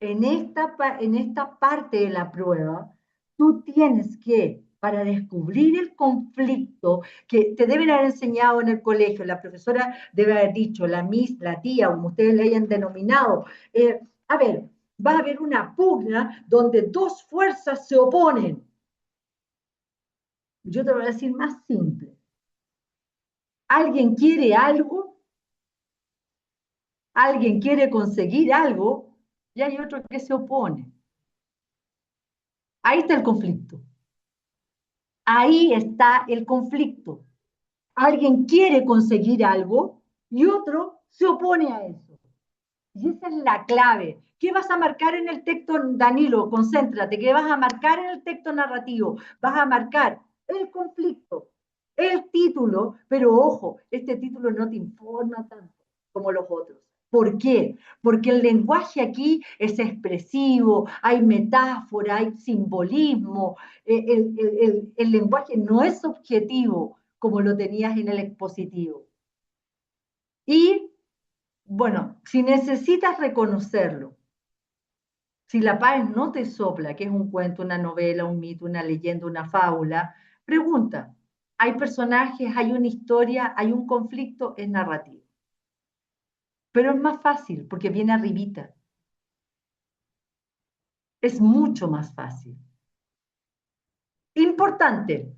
En esta parte de la prueba, tú tienes que, para descubrir el conflicto que te deben haber enseñado en el colegio, la profesora debe haber dicho, la miss, la tía, como ustedes le hayan denominado, a ver, va a haber una pugna donde dos fuerzas se oponen. Yo te voy a decir más simple. Alguien quiere algo, alguien quiere conseguir algo y hay otro que se opone. Ahí está el conflicto. Ahí está el conflicto. Alguien quiere conseguir algo y otro se opone a eso. Y esa es la clave. ¿Qué vas a marcar en el texto, Danilo? Concéntrate. ¿Qué vas a marcar en el texto narrativo? Vas a marcar el conflicto, el título, pero ojo, este título no te informa tanto como los otros. ¿Por qué? Porque el lenguaje aquí es expresivo, hay metáfora, hay simbolismo, el lenguaje no es objetivo como lo tenías en el expositivo. Y bueno, si necesitas reconocerlo, si la PAES no te sopla, que es un cuento, una novela, un mito, una leyenda, una fábula, pregunta, ¿hay personajes, hay una historia, hay un conflicto? Es narrativo. Pero es más fácil porque viene arribita. Es mucho más fácil. Importante,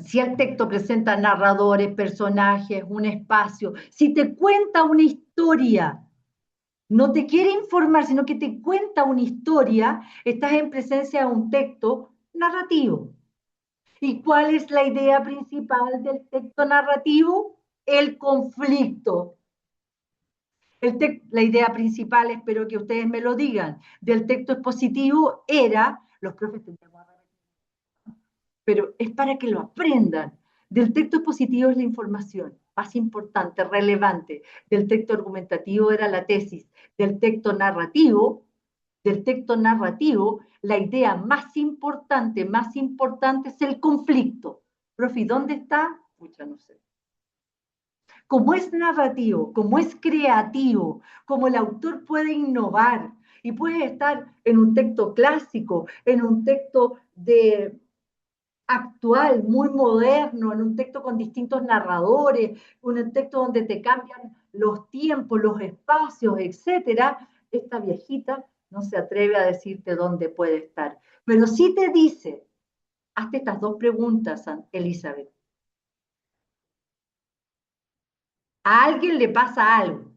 si el texto presenta narradores, personajes, un espacio, si te cuenta una historia, no te quiere informar, sino que te cuenta una historia, estás en presencia de un texto narrativo. ¿Y cuál es la idea principal del texto narrativo? El conflicto. La idea principal, espero que ustedes me lo digan, del texto expositivo era, los profes tendríamos a repetir, pero es para que lo aprendan. Del texto expositivo es la información más importante, relevante. Del texto argumentativo era la tesis. Del texto narrativo, la idea más importante es el conflicto. Profe, ¿dónde está? Pucha, no sé. Como es narrativo, como es creativo, como el autor puede innovar y puede estar en un texto clásico, en un texto actual, muy moderno, en un texto con distintos narradores, un texto donde te cambian los tiempos, los espacios, etcétera, esta viejita no se atreve a decirte dónde puede estar. Pero sí te dice, hazte estas dos preguntas, Elizabeth. A alguien le pasa algo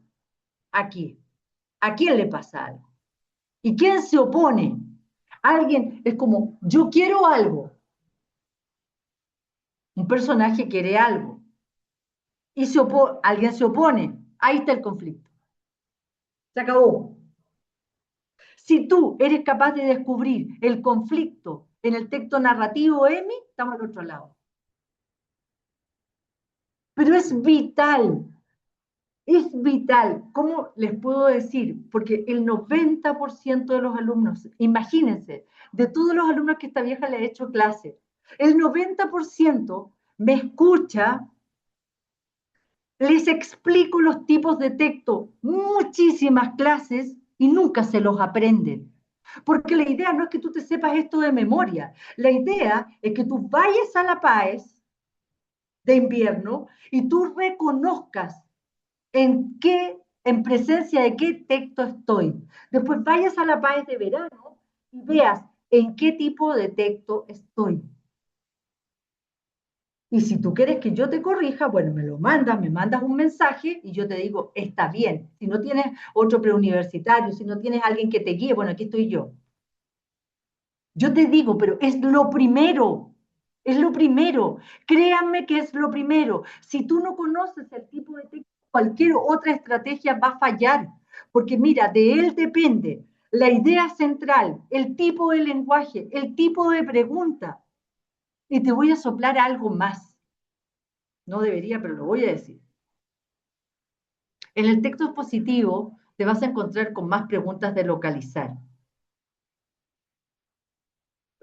aquí. ¿A quién le pasa algo? ¿Y quién se opone? Alguien es como, yo quiero algo. Un personaje quiere algo. Y alguien se opone. Ahí está el conflicto. Se acabó. Si tú eres capaz de descubrir el conflicto en el texto narrativo, Emi, estamos al otro lado. Pero es vital. ¿Cómo les puedo decir? Porque el 90% de los alumnos, imagínense, de todos los alumnos que esta vieja le ha hecho clase, el 90% me escucha, les explico los tipos de texto, muchísimas clases y nunca se los aprenden. Porque la idea no es que tú te sepas esto de memoria, la idea es que tú vayas a la PAES de invierno y tú reconozcas en presencia de qué texto estoy. Después vayas a la PAES de verano y veas en qué tipo de texto estoy. Y si tú quieres que yo te corrija, bueno, me mandas un mensaje y yo te digo, está bien. Si no tienes otro preuniversitario, si no tienes alguien que te guíe, bueno, aquí estoy yo. Yo te digo, pero es lo primero. Créanme que es lo primero. Si tú no conoces el tipo de texto, cualquier otra estrategia va a fallar. Porque mira, de él depende la idea central, el tipo de lenguaje, el tipo de pregunta. Y te voy a soplar algo más. No debería, pero lo voy a decir. En el texto expositivo te vas a encontrar con más preguntas de localizar.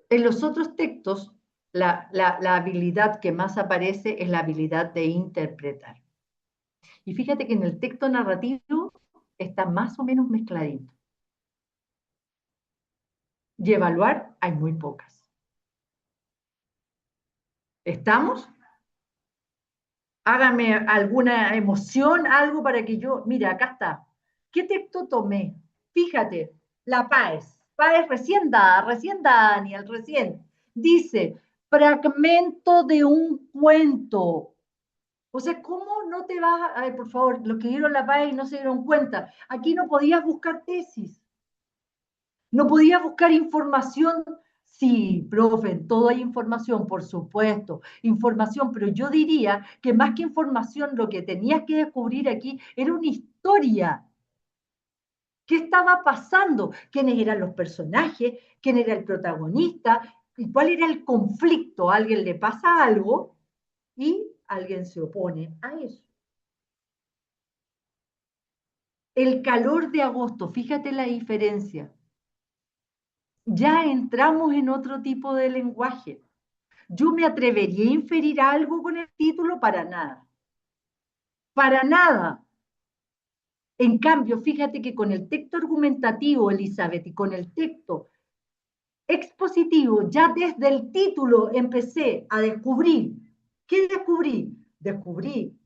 En los otros textos, la habilidad que más aparece es la habilidad de interpretar. Y fíjate que en el texto narrativo está más o menos mezcladito. Y evaluar hay muy pocas. ¿Estamos? Hágame alguna emoción, algo para que yo... Mira, acá está. ¿Qué texto tomé? Fíjate, la PAES. PAES recién dada, Daniel, recién. Dice, fragmento de un cuento. O sea, ¿cómo no te vas a... Ay, por favor, los que dieron la PAES y no se dieron cuenta. Aquí no podías buscar tesis. No podías buscar información. Sí, profe, en todo hay información, por supuesto, información, pero yo diría que más que información, lo que tenías que descubrir aquí era una historia. ¿Qué estaba pasando? ¿Quiénes eran los personajes? ¿Quién era el protagonista? ¿Y cuál era el conflicto? ¿A alguien le pasa algo y alguien se opone a eso? El calor de agosto, fíjate la diferencia. Ya entramos en otro tipo de lenguaje. ¿Yo me atrevería a inferir algo con el título? Para nada. Para nada. En cambio, fíjate que con el texto argumentativo, Elizabeth, y con el texto expositivo, ya desde el título empecé a descubrir. ¿Qué descubrí? Descubrí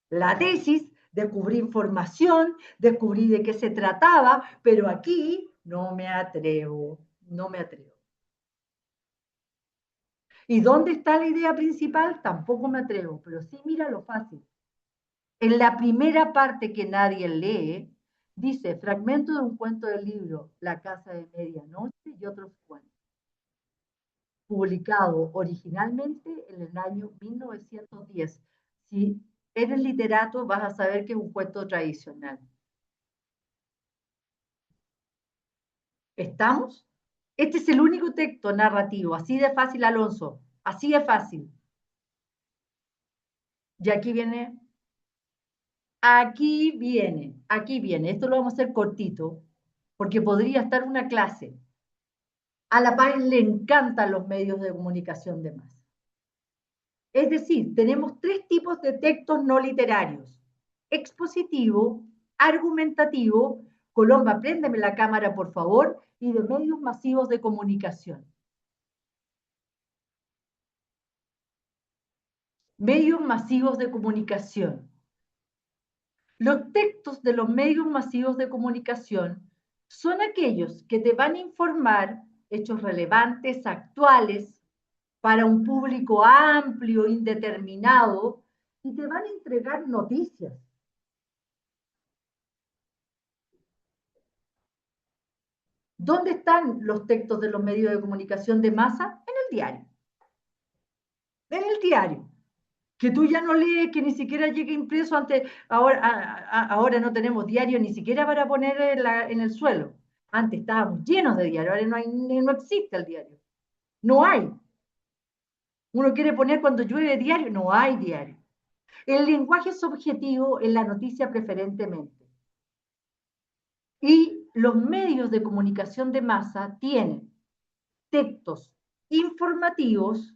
la tesis, descubrí información, descubrí de qué se trataba, pero aquí no me atrevo, no me atrevo. ¿Y dónde está la idea principal? Tampoco me atrevo, pero sí mira lo fácil. En la primera parte que nadie lee, dice fragmento de un cuento del libro La Casa de Medianoche y otros cuentos, publicado originalmente en el año 1910. Si eres literato, vas a saber que es un cuento tradicional. ¿Estamos? Este es el único texto narrativo, así de fácil, Alonso, así de fácil. Y aquí viene. Esto lo vamos a hacer cortito, porque podría estar una clase. A la PAES le encantan los medios de comunicación de masa. Es decir, tenemos tres tipos de textos no literarios. Expositivo, argumentativo, Colomba, préndeme la cámara, por favor, y de medios masivos de comunicación. Medios masivos de comunicación. Los textos de los medios masivos de comunicación son aquellos que te van a informar hechos relevantes, actuales, para un público amplio, indeterminado, y te van a entregar noticias. ¿Dónde están los textos de los medios de comunicación de masa? En el diario. En el diario. Que tú ya no lees, que ni siquiera llega impreso antes. Ahora no tenemos diario ni siquiera para poner en el suelo. Antes estábamos llenos de diario, ahora no existe el diario. No hay. Uno quiere poner cuando llueve diario, no hay diario. El lenguaje es objetivo en la noticia preferentemente. Y los medios de comunicación de masa tienen textos informativos,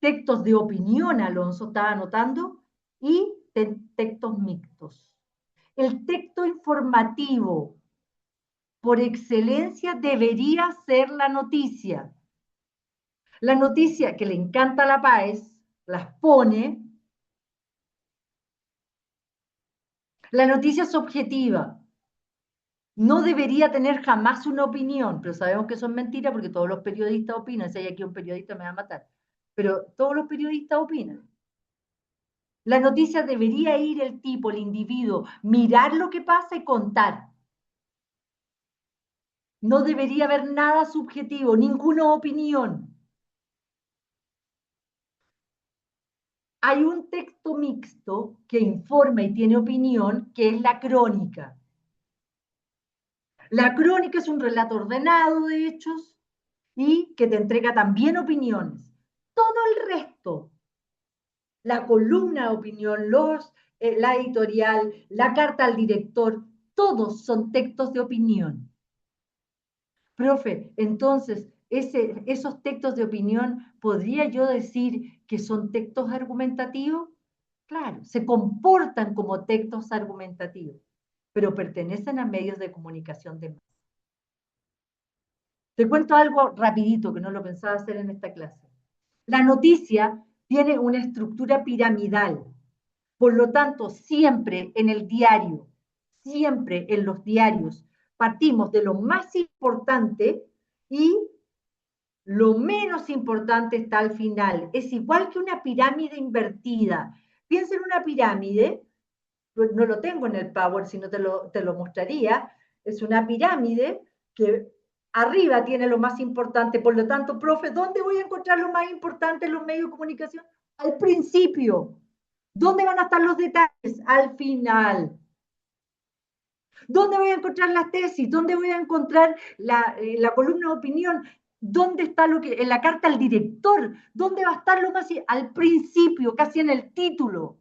textos de opinión, Alonso estaba anotando, y textos mixtos. El texto informativo, por excelencia, debería ser la noticia. La noticia que le encanta a la PAES, las pone. La noticia es objetiva. No debería tener jamás una opinión, pero sabemos que eso es mentira porque todos los periodistas opinan. Si hay aquí un periodista me va a matar. Pero todos los periodistas opinan. La noticia debería ir el tipo, el individuo, mirar lo que pasa y contar. No debería haber nada subjetivo, ninguna opinión. Hay un texto mixto que informa y tiene opinión, que es la crónica. La crónica es un relato ordenado de hechos y que te entrega también opiniones. Todo el resto, la columna de opinión, la editorial, la carta al director, todos son textos de opinión. Profe, entonces, esos textos de opinión, ¿podría yo decir que son textos argumentativos? Claro, se comportan como textos argumentativos, pero pertenecen a medios de comunicación de masa. Te cuento algo rapidito que no lo pensaba hacer en esta clase. La noticia tiene una estructura piramidal. Por lo tanto, siempre en el diario, siempre en los diarios, partimos de lo más importante y lo menos importante está al final. Es igual que una pirámide invertida. Piensa en una pirámide, no lo tengo en el Power, si no te lo mostraría. Es una pirámide que arriba tiene lo más importante. Por lo tanto, profe, ¿dónde voy a encontrar lo más importante en los medios de comunicación? Al principio. ¿Dónde van a estar los detalles? Al final. ¿Dónde voy a encontrar las tesis? ¿Dónde voy a encontrar la columna de opinión? ¿Dónde está en la carta al director? ¿Dónde va a estar lo más al principio, casi en el título?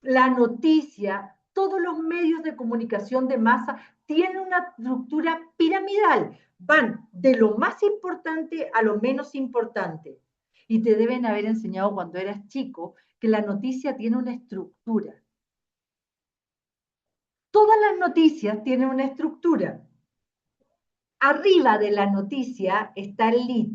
La noticia, todos los medios de comunicación de masa tienen una estructura piramidal. Van de lo más importante a lo menos importante. Y te deben haber enseñado cuando eras chico que la noticia tiene una estructura. Todas las noticias tienen una estructura. Arriba de la noticia está el lead.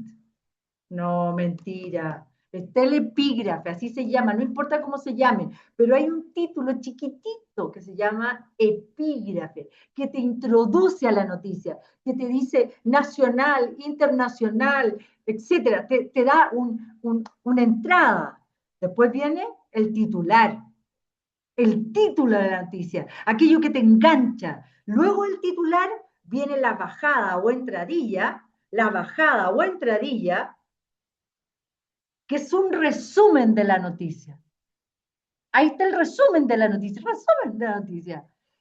No, mentira. Está el epígrafe, así se llama, no importa cómo se llame, pero hay un título chiquitito que se llama epígrafe, que te introduce a la noticia, que te dice nacional, internacional, etcétera, te da una entrada. Después viene el titular, el título de la noticia, aquello que te engancha. Luego el titular viene la bajada o entradilla, que es un resumen de la noticia. Ahí está el resumen de la noticia.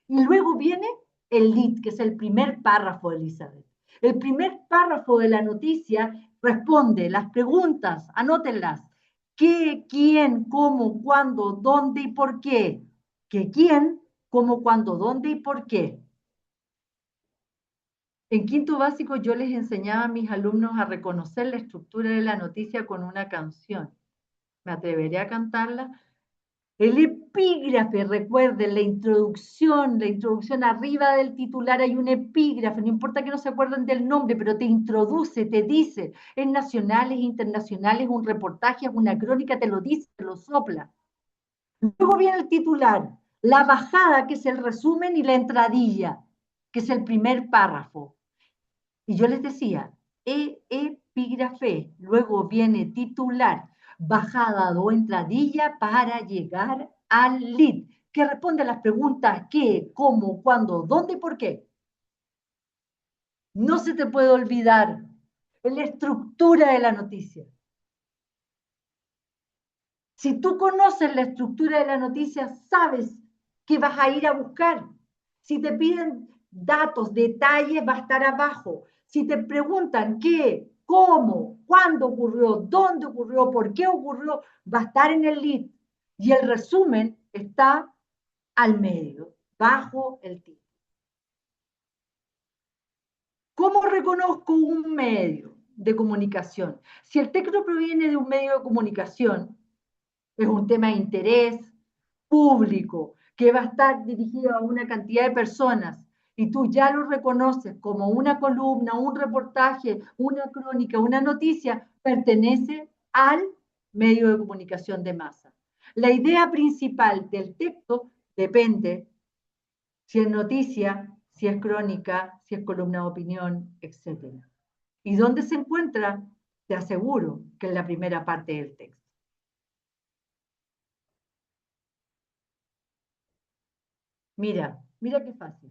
Y luego viene el lead, que es el primer párrafo, Elizabeth. El primer párrafo de la noticia responde las preguntas, anótenlas. ¿Qué, quién, cómo, cuándo, dónde y por qué? ¿Qué, quién, cómo, cuándo, dónde y por qué? En quinto básico yo les enseñaba a mis alumnos a reconocer la estructura de la noticia con una canción. Me atreveré a cantarla. El epígrafe, recuerden, la introducción arriba del titular hay un epígrafe, no importa que no se acuerden del nombre, pero te introduce, te dice, es nacional, es internacional, es un reportaje, es una crónica, te lo dice, te lo sopla. Luego viene el titular, la bajada, que es el resumen, y la entradilla. que es el primer párrafo. Y yo les decía, epígrafe, luego viene titular, bajada o entradilla para llegar al lead, que responde a las preguntas qué, cómo, cuándo, dónde y por qué. No se te puede olvidar la estructura de la noticia. Si tú conoces la estructura de la noticia, sabes que vas a ir a buscar. Si te piden datos, detalles, va a estar abajo. Si te preguntan qué, cómo, cuándo ocurrió, dónde ocurrió, por qué ocurrió, va a estar en el lead. Y el resumen está al medio, bajo el título. ¿Cómo reconozco un medio de comunicación? Si el texto proviene de un medio de comunicación, es un tema de interés público que va a estar dirigido a una cantidad de personas y tú ya lo reconoces como una columna, un reportaje, una crónica, una noticia, pertenece al medio de comunicación de masa. La idea principal del texto depende si es noticia, si es crónica, si es columna de opinión, etc. ¿Y dónde se encuentra? Te aseguro que en la primera parte del texto. Mira, mira qué fácil.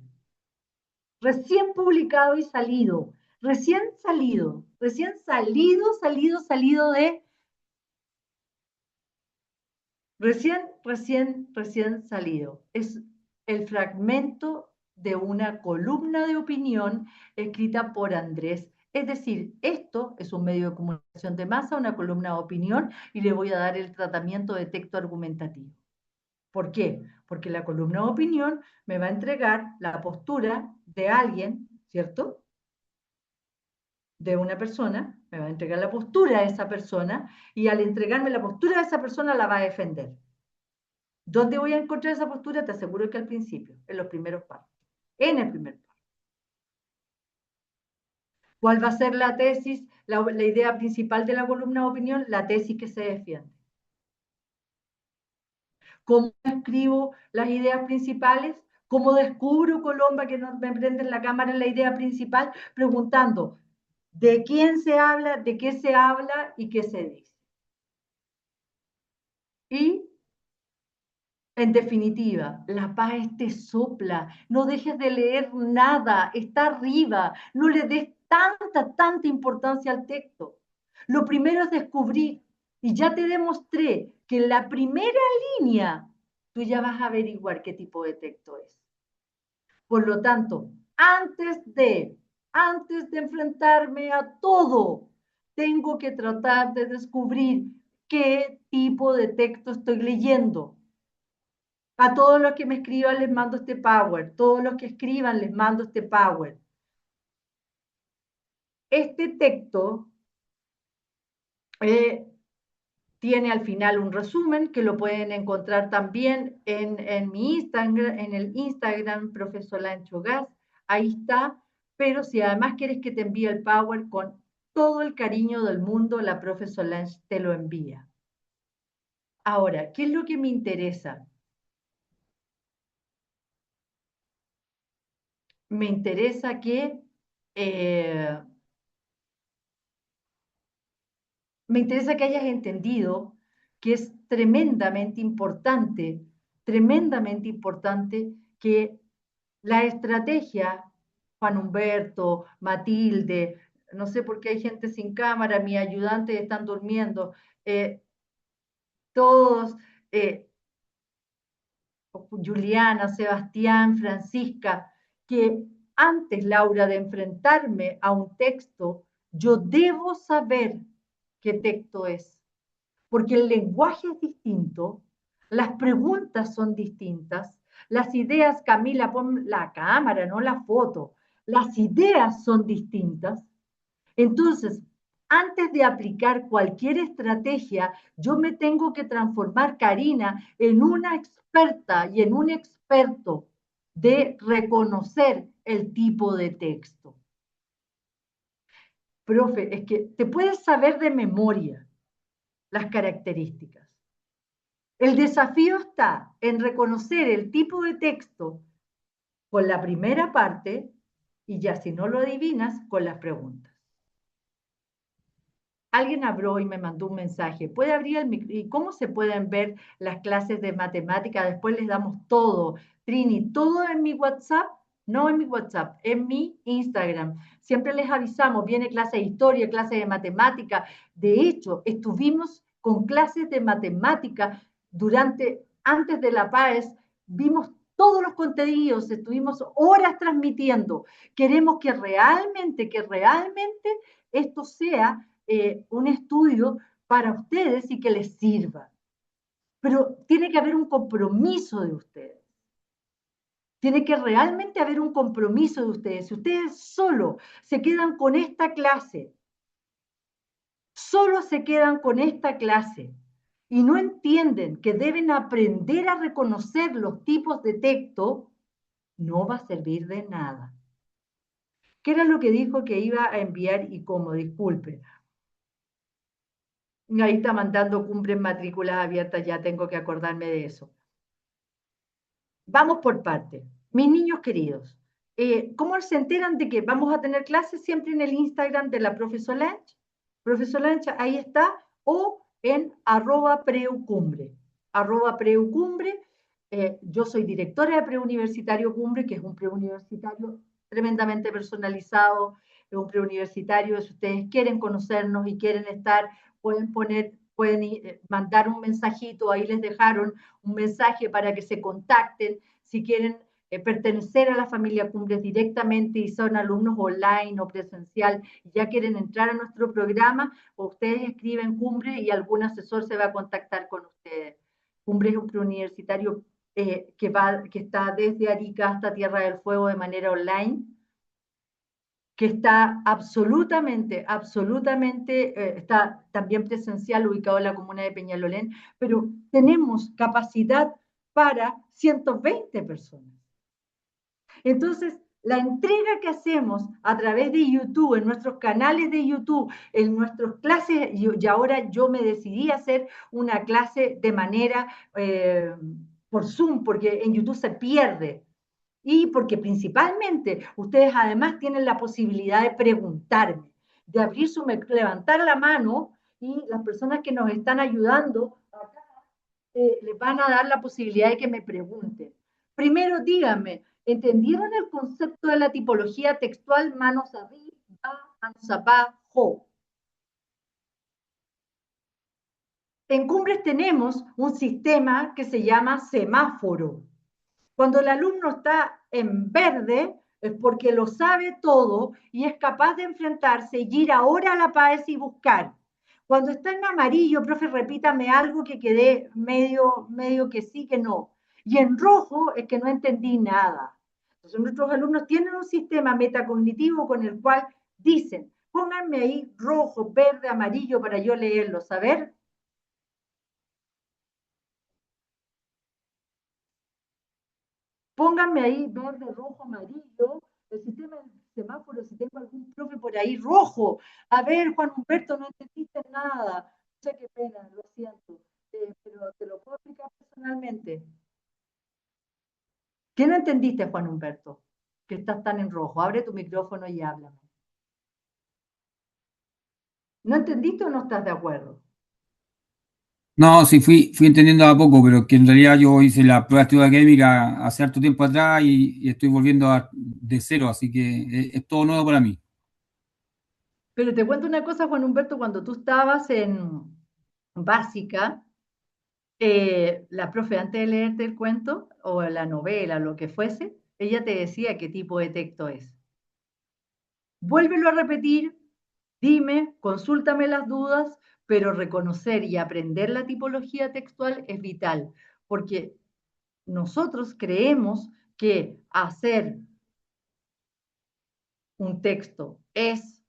Recién publicado y salido. Recién salido. Recién salido de... Recién salido. Es el fragmento de una columna de opinión escrita por Andrés. Es decir, esto es un medio de comunicación de masa, una columna de opinión, y le voy a dar el tratamiento de texto argumentativo. ¿Por qué? Porque la columna de opinión me va a entregar la postura de alguien, ¿cierto? De una persona, me va a entregar la postura de esa persona y al entregarme la postura de esa persona la va a defender. ¿Dónde voy a encontrar esa postura? Te aseguro que al principio, en los primeros párrafos, en el primer párrafo. ¿Cuál va a ser la tesis, la idea principal de la columna de opinión? La tesis que se defiende. ¿Cómo escribo las ideas principales? ¿Cómo descubro, Colomba, que no me prenden la cámara en la idea principal? Preguntando, ¿de quién se habla, de qué se habla y qué se dice? Y, en definitiva, la paz te sopla. No dejes de leer nada, está arriba. No le des tanta importancia al texto. Lo primero es descubrir, y ya te demostré que en la primera línea tú ya vas a averiguar qué tipo de texto es. Por lo tanto, antes de enfrentarme a todo, tengo que tratar de descubrir qué tipo de texto estoy leyendo. A todos los que me escriban les mando este power, todos los que escriban les mando este power. Este texto tiene al final un resumen que lo pueden encontrar también en mi Instagram, en el Instagram, profesor Lancho Gas. Ahí está. Pero si además quieres que te envíe el Power con todo el cariño del mundo, la profesor Lange te lo envía. Ahora, ¿qué es lo que me interesa? Me interesa que eh, hayas entendido que es tremendamente importante que la estrategia, Juan Humberto, Matilde, no sé por qué hay gente sin cámara, mis ayudantes están durmiendo, todos, Juliana, Sebastián, Francisca, que antes, Laura, de enfrentarme a un texto, yo debo saber qué texto es, porque el lenguaje es distinto, las preguntas son distintas, las ideas, Camila, pon la cámara, no la foto, las ideas son distintas. Entonces, antes de aplicar cualquier estrategia, yo me tengo que transformar, Karina, en una experta y en un experto de reconocer el tipo de texto. Profe, es que te puedes saber de memoria las características. El desafío está en reconocer el tipo de texto con la primera parte y ya si no lo adivinas, con las preguntas. Alguien abrió y me mandó un mensaje. ¿Puede abrir el micro? ¿Y cómo se pueden ver las clases de matemática? Después les damos todo. Trini, todo en mi WhatsApp. No en mi WhatsApp, en mi Instagram. Siempre les avisamos, viene clase de historia, clase de matemática. De hecho, estuvimos con clases de matemática antes de la PAES, vimos todos los contenidos, estuvimos horas transmitiendo. Queremos que realmente esto sea un estudio para ustedes y que les sirva. Pero tiene que haber un compromiso de ustedes. Tiene que realmente haber un compromiso de ustedes. Si ustedes solo se quedan con esta clase, solo se quedan con esta clase y no entienden que deben aprender a reconocer los tipos de texto, no va a servir de nada. ¿Qué era lo que dijo que iba a enviar y cómo? Disculpe. Ahí está mandando cumbres matrículas abiertas, ya tengo que acordarme de eso. Vamos por parte. Mis niños queridos, ¿cómo se enteran de que vamos a tener clases? Siempre en el Instagram de la Profe Solange. Profe Solange, ahí está, o en @preucumbre. @preucumbre. Yo soy directora de Preuniversitario Cumbre, que es un preuniversitario tremendamente personalizado, es un preuniversitario. Si ustedes quieren conocernos y quieren estar, pueden mandar un mensajito, ahí les dejaron un mensaje para que se contacten. Si quieren pertenecer a la familia Cumbres directamente y son alumnos online o presencial y ya quieren entrar a nuestro programa, ustedes escriben Cumbre y algún asesor se va a contactar con ustedes. Cumbre es un preuniversitario que está desde Arica hasta Tierra del Fuego de manera online, que está está también presencial, ubicado en la comuna de Peñalolén, pero tenemos capacidad para 120 personas. Entonces, la entrega que hacemos a través de YouTube, en nuestros canales de YouTube, en nuestras clases, y ahora yo me decidí a hacer una clase de manera por Zoom, porque en YouTube se pierde. Y porque principalmente ustedes además tienen la posibilidad de preguntarme, de levantar la mano y las personas que nos están ayudando acá les van a dar la posibilidad de que me pregunten. Primero díganme, ¿entendieron el concepto de la tipología textual manos arriba, manos abajo? En Cumbres tenemos un sistema que se llama semáforo. Cuando el alumno está en verde es porque lo sabe todo y es capaz de enfrentarse y ir ahora a la PAES y buscar. Cuando está en amarillo, profe, repítame algo que quedé medio que sí, que no. Y en rojo es que no entendí nada. Entonces, nuestros alumnos tienen un sistema metacognitivo con el cual dicen, pónganme ahí rojo, verde, amarillo para yo leerlo, ¿saber? Pónganme ahí verde, rojo, amarillo, el sistema del semáforo, si tengo algún profe por ahí rojo. A ver, Juan Humberto, no entendiste nada. Sé qué pena, lo siento, pero te lo puedo explicar personalmente. ¿Qué no entendiste, Juan Humberto? Que estás tan en rojo. Abre tu micrófono y háblame. ¿No entendiste o no estás de acuerdo? No, sí, fui entendiendo a poco, pero que en realidad yo hice la prueba de estudio académica hace harto tiempo atrás y estoy volviendo de cero, así que es todo nuevo para mí. Pero te cuento una cosa, Juan Humberto, cuando tú estabas en básica, la profe, antes de leerte el cuento o la novela, lo que fuese, ella te decía qué tipo de texto es. Vuélvelo a repetir, dime, consúltame las dudas, pero reconocer y aprender la tipología textual es vital, porque nosotros creemos que hacer un texto es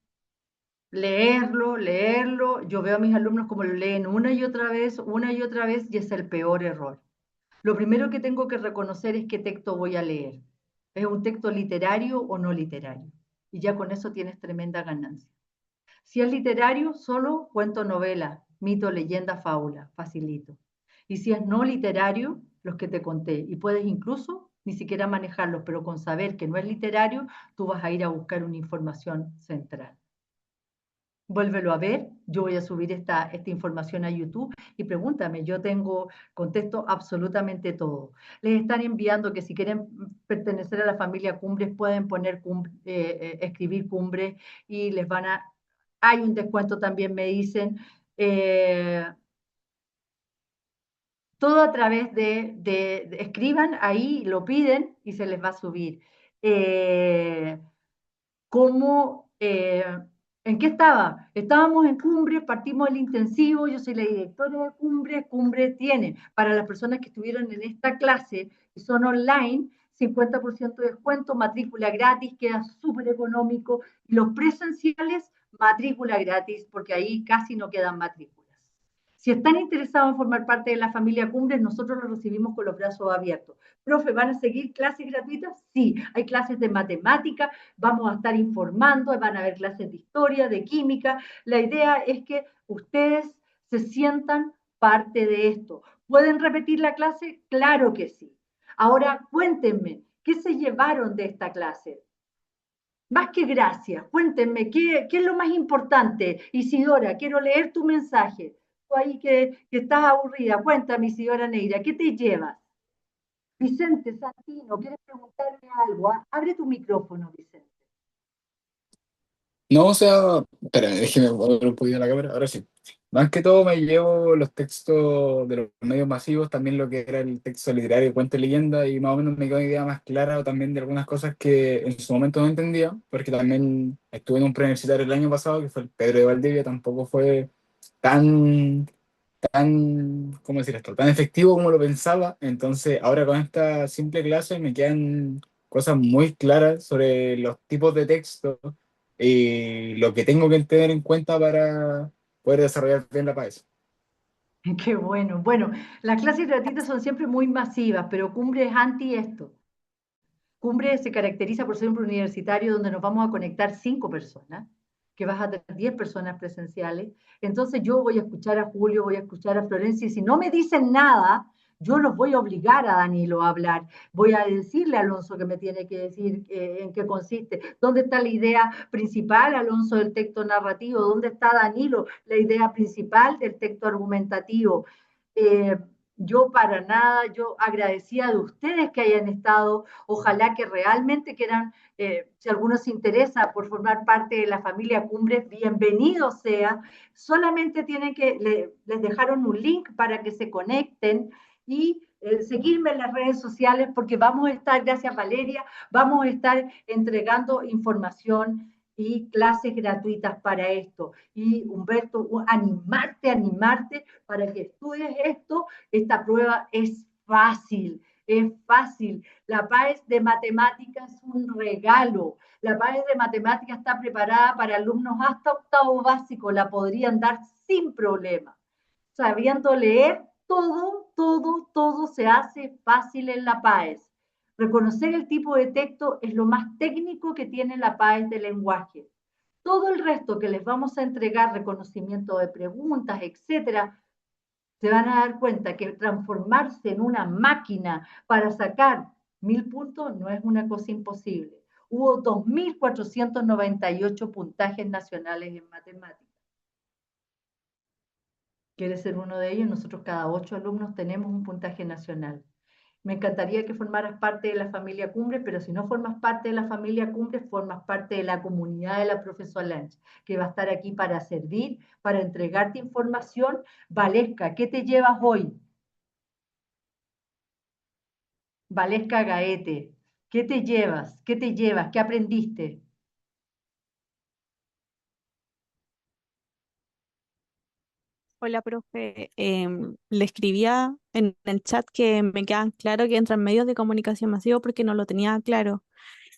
leerlo. Yo veo a mis alumnos como lo leen una y otra vez, y es el peor error. Lo primero que tengo que reconocer es qué texto voy a leer. ¿Es un texto literario o no literario? Y ya con eso tienes tremenda ganancia. Si es literario, solo cuento novela, mito, leyenda, fábula, facilito. Y si es no literario, los que te conté. Y puedes incluso ni siquiera manejarlos, pero con saber que no es literario, tú vas a ir a buscar una información central. Vuélvelo a ver, yo voy a subir esta información a YouTube y pregúntame, contesto absolutamente todo. Les están enviando que si quieren pertenecer a la familia Cumbres pueden poner escribir Cumbres y hay un descuento también, me dicen, todo a través escriban ahí, lo piden y se les va a subir. ¿Cómo, en qué estaba? Estábamos en Cumbres, partimos del intensivo, yo soy la directora de Cumbres, Cumbres tiene, para las personas que estuvieron en esta clase y son online, 50% de descuento, matrícula gratis, queda súper económico, y los presenciales, matrícula gratis, porque ahí casi no quedan matrículas. Si están interesados en formar parte de la familia Cumbres, nosotros los recibimos con los brazos abiertos. Profe, ¿van a seguir clases gratuitas? Sí, hay clases de matemática, vamos a estar informando, van a haber clases de historia, de química. La idea es que ustedes se sientan parte de esto. ¿Pueden repetir la clase? Claro que sí. Ahora cuéntenme, ¿qué se llevaron de esta clase? Más que gracias, cuéntenme, ¿qué es lo más importante? Isidora, quiero leer tu mensaje. Tú ahí que estás aburrida, cuéntame, Isidora Neira, ¿qué te llevas? Vicente Santino, ¿quieres preguntarme algo? Abre tu micrófono, Vicente. No, o sea, espera, déjeme mover un poquito la cámara, ahora sí. Más que todo me llevo los textos de los medios masivos, también lo que era el texto literario, cuento y leyenda, y más o menos me quedó una idea más clara también de algunas cosas que en su momento no entendía, porque también estuve en un preuniversitario el año pasado, que fue el Pedro de Valdivia, tampoco fue tan ¿cómo decir esto? Tan efectivo como lo pensaba. Entonces, ahora con esta simple clase me quedan cosas muy claras sobre los tipos de texto y lo que tengo que tener en cuenta para poder desarrollar bien la PAES. Qué bueno. Bueno, las clases gratuitas son siempre muy masivas, pero Cumbre es anti esto. Cumbre se caracteriza por ser un universitario donde nos vamos a conectar 5 personas, que vas a tener 10 personas presenciales. Entonces yo voy a escuchar a Julio, voy a escuchar a Florencia, y si no me dicen nada, yo los voy a obligar a Danilo a hablar. Voy a decirle a Alonso que me tiene que decir en qué consiste. ¿Dónde está la idea principal, Alonso, del texto narrativo? ¿Dónde está Danilo, la idea principal del texto argumentativo? Eh, yo para nada, yo agradecía de ustedes que hayan estado, ojalá que realmente quieran, si alguno se interesa por formar parte de la familia Cumbres, bienvenido sea, solamente tienen les dejaron un link para que se conecten y seguirme en las redes sociales porque vamos a estar, gracias Valeria, vamos a estar entregando información y clases gratuitas para esto. Y Humberto, animarte para que estudies esto. Esta prueba es fácil, es fácil. La PAES de matemáticas es un regalo. La PAES de matemáticas está preparada para alumnos hasta octavo básico, la podrían dar sin problema. Sabiendo leer, todo se hace fácil en la PAES. Reconocer el tipo de texto es lo más técnico que tiene la PAES de lenguaje. Todo el resto que les vamos a entregar, reconocimiento de preguntas, etcétera, se van a dar cuenta que transformarse en una máquina para sacar 1000 puntos no es una cosa imposible. Hubo 2498 puntajes nacionales en matemáticas. ¿Quieres ser uno de ellos? Nosotros cada 8 alumnos tenemos un puntaje nacional. Me encantaría que formaras parte de la familia Cumbre, pero si no formas parte de la familia Cumbre, formas parte de la comunidad de la profesora Lange, que va a estar aquí para servir, para entregarte información. Valesca, ¿qué te llevas hoy? Valesca Gaete, ¿qué te llevas? ¿Qué te llevas? ¿Qué aprendiste? Hola, profe. Le escribía en el chat que me quedan claro que entran medios de comunicación masivo porque no lo tenía claro.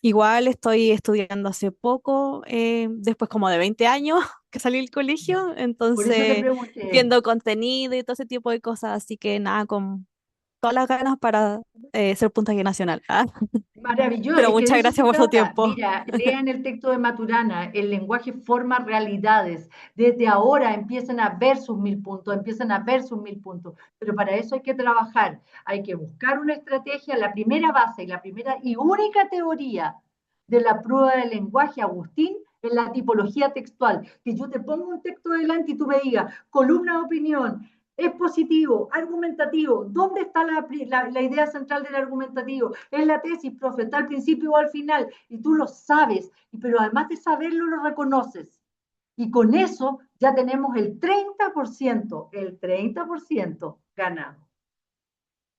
Igual estoy estudiando hace poco, después como de 20 años que salí del colegio, Por eso te entonces pregunté. viendo contenido y todo ese tipo de cosas, así que nada, con todas las ganas para ser puntaje nacional. ¿Ah? Maravilloso, Pero es que de muchas eso gracias se por tu trata. tiempo. Mira, lean el texto de Maturana, el lenguaje forma realidades. Desde ahora empiezan a ver sus 1000 puntos, empiezan a ver sus 1000 puntos. Pero para eso hay que trabajar, hay que buscar una estrategia. La primera base y la primera y única teoría de la prueba del lenguaje, Agustín, es la tipología textual. Que yo te pongo un texto delante y tú me digas, columna de opinión, es positivo, argumentativo. ¿Dónde está la idea central del argumentativo? Es la tesis, profe, está al principio o al final. Y tú lo sabes, pero además de saberlo, lo reconoces. Y con eso ya tenemos el 30% ganado.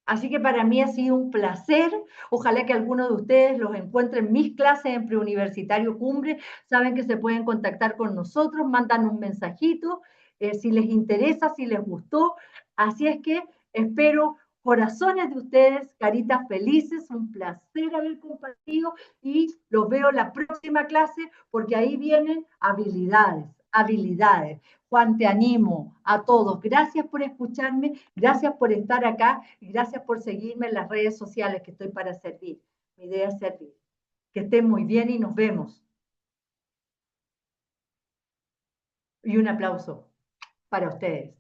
Así que para mí ha sido un placer. Ojalá que algunos de ustedes los encuentren en mis clases en Preuniversitario Cumbre. Saben que se pueden contactar con nosotros, mandan un mensajito, si les interesa, si les gustó. Así es que espero corazones de ustedes, caritas felices, un placer haber compartido y los veo la próxima clase porque ahí vienen habilidades, habilidades. Juan, te animo a todos. Gracias por escucharme, gracias por estar acá y gracias por seguirme en las redes sociales, que estoy para servir. Mi idea es servir. Que estén muy bien y nos vemos. Y un aplauso para ustedes.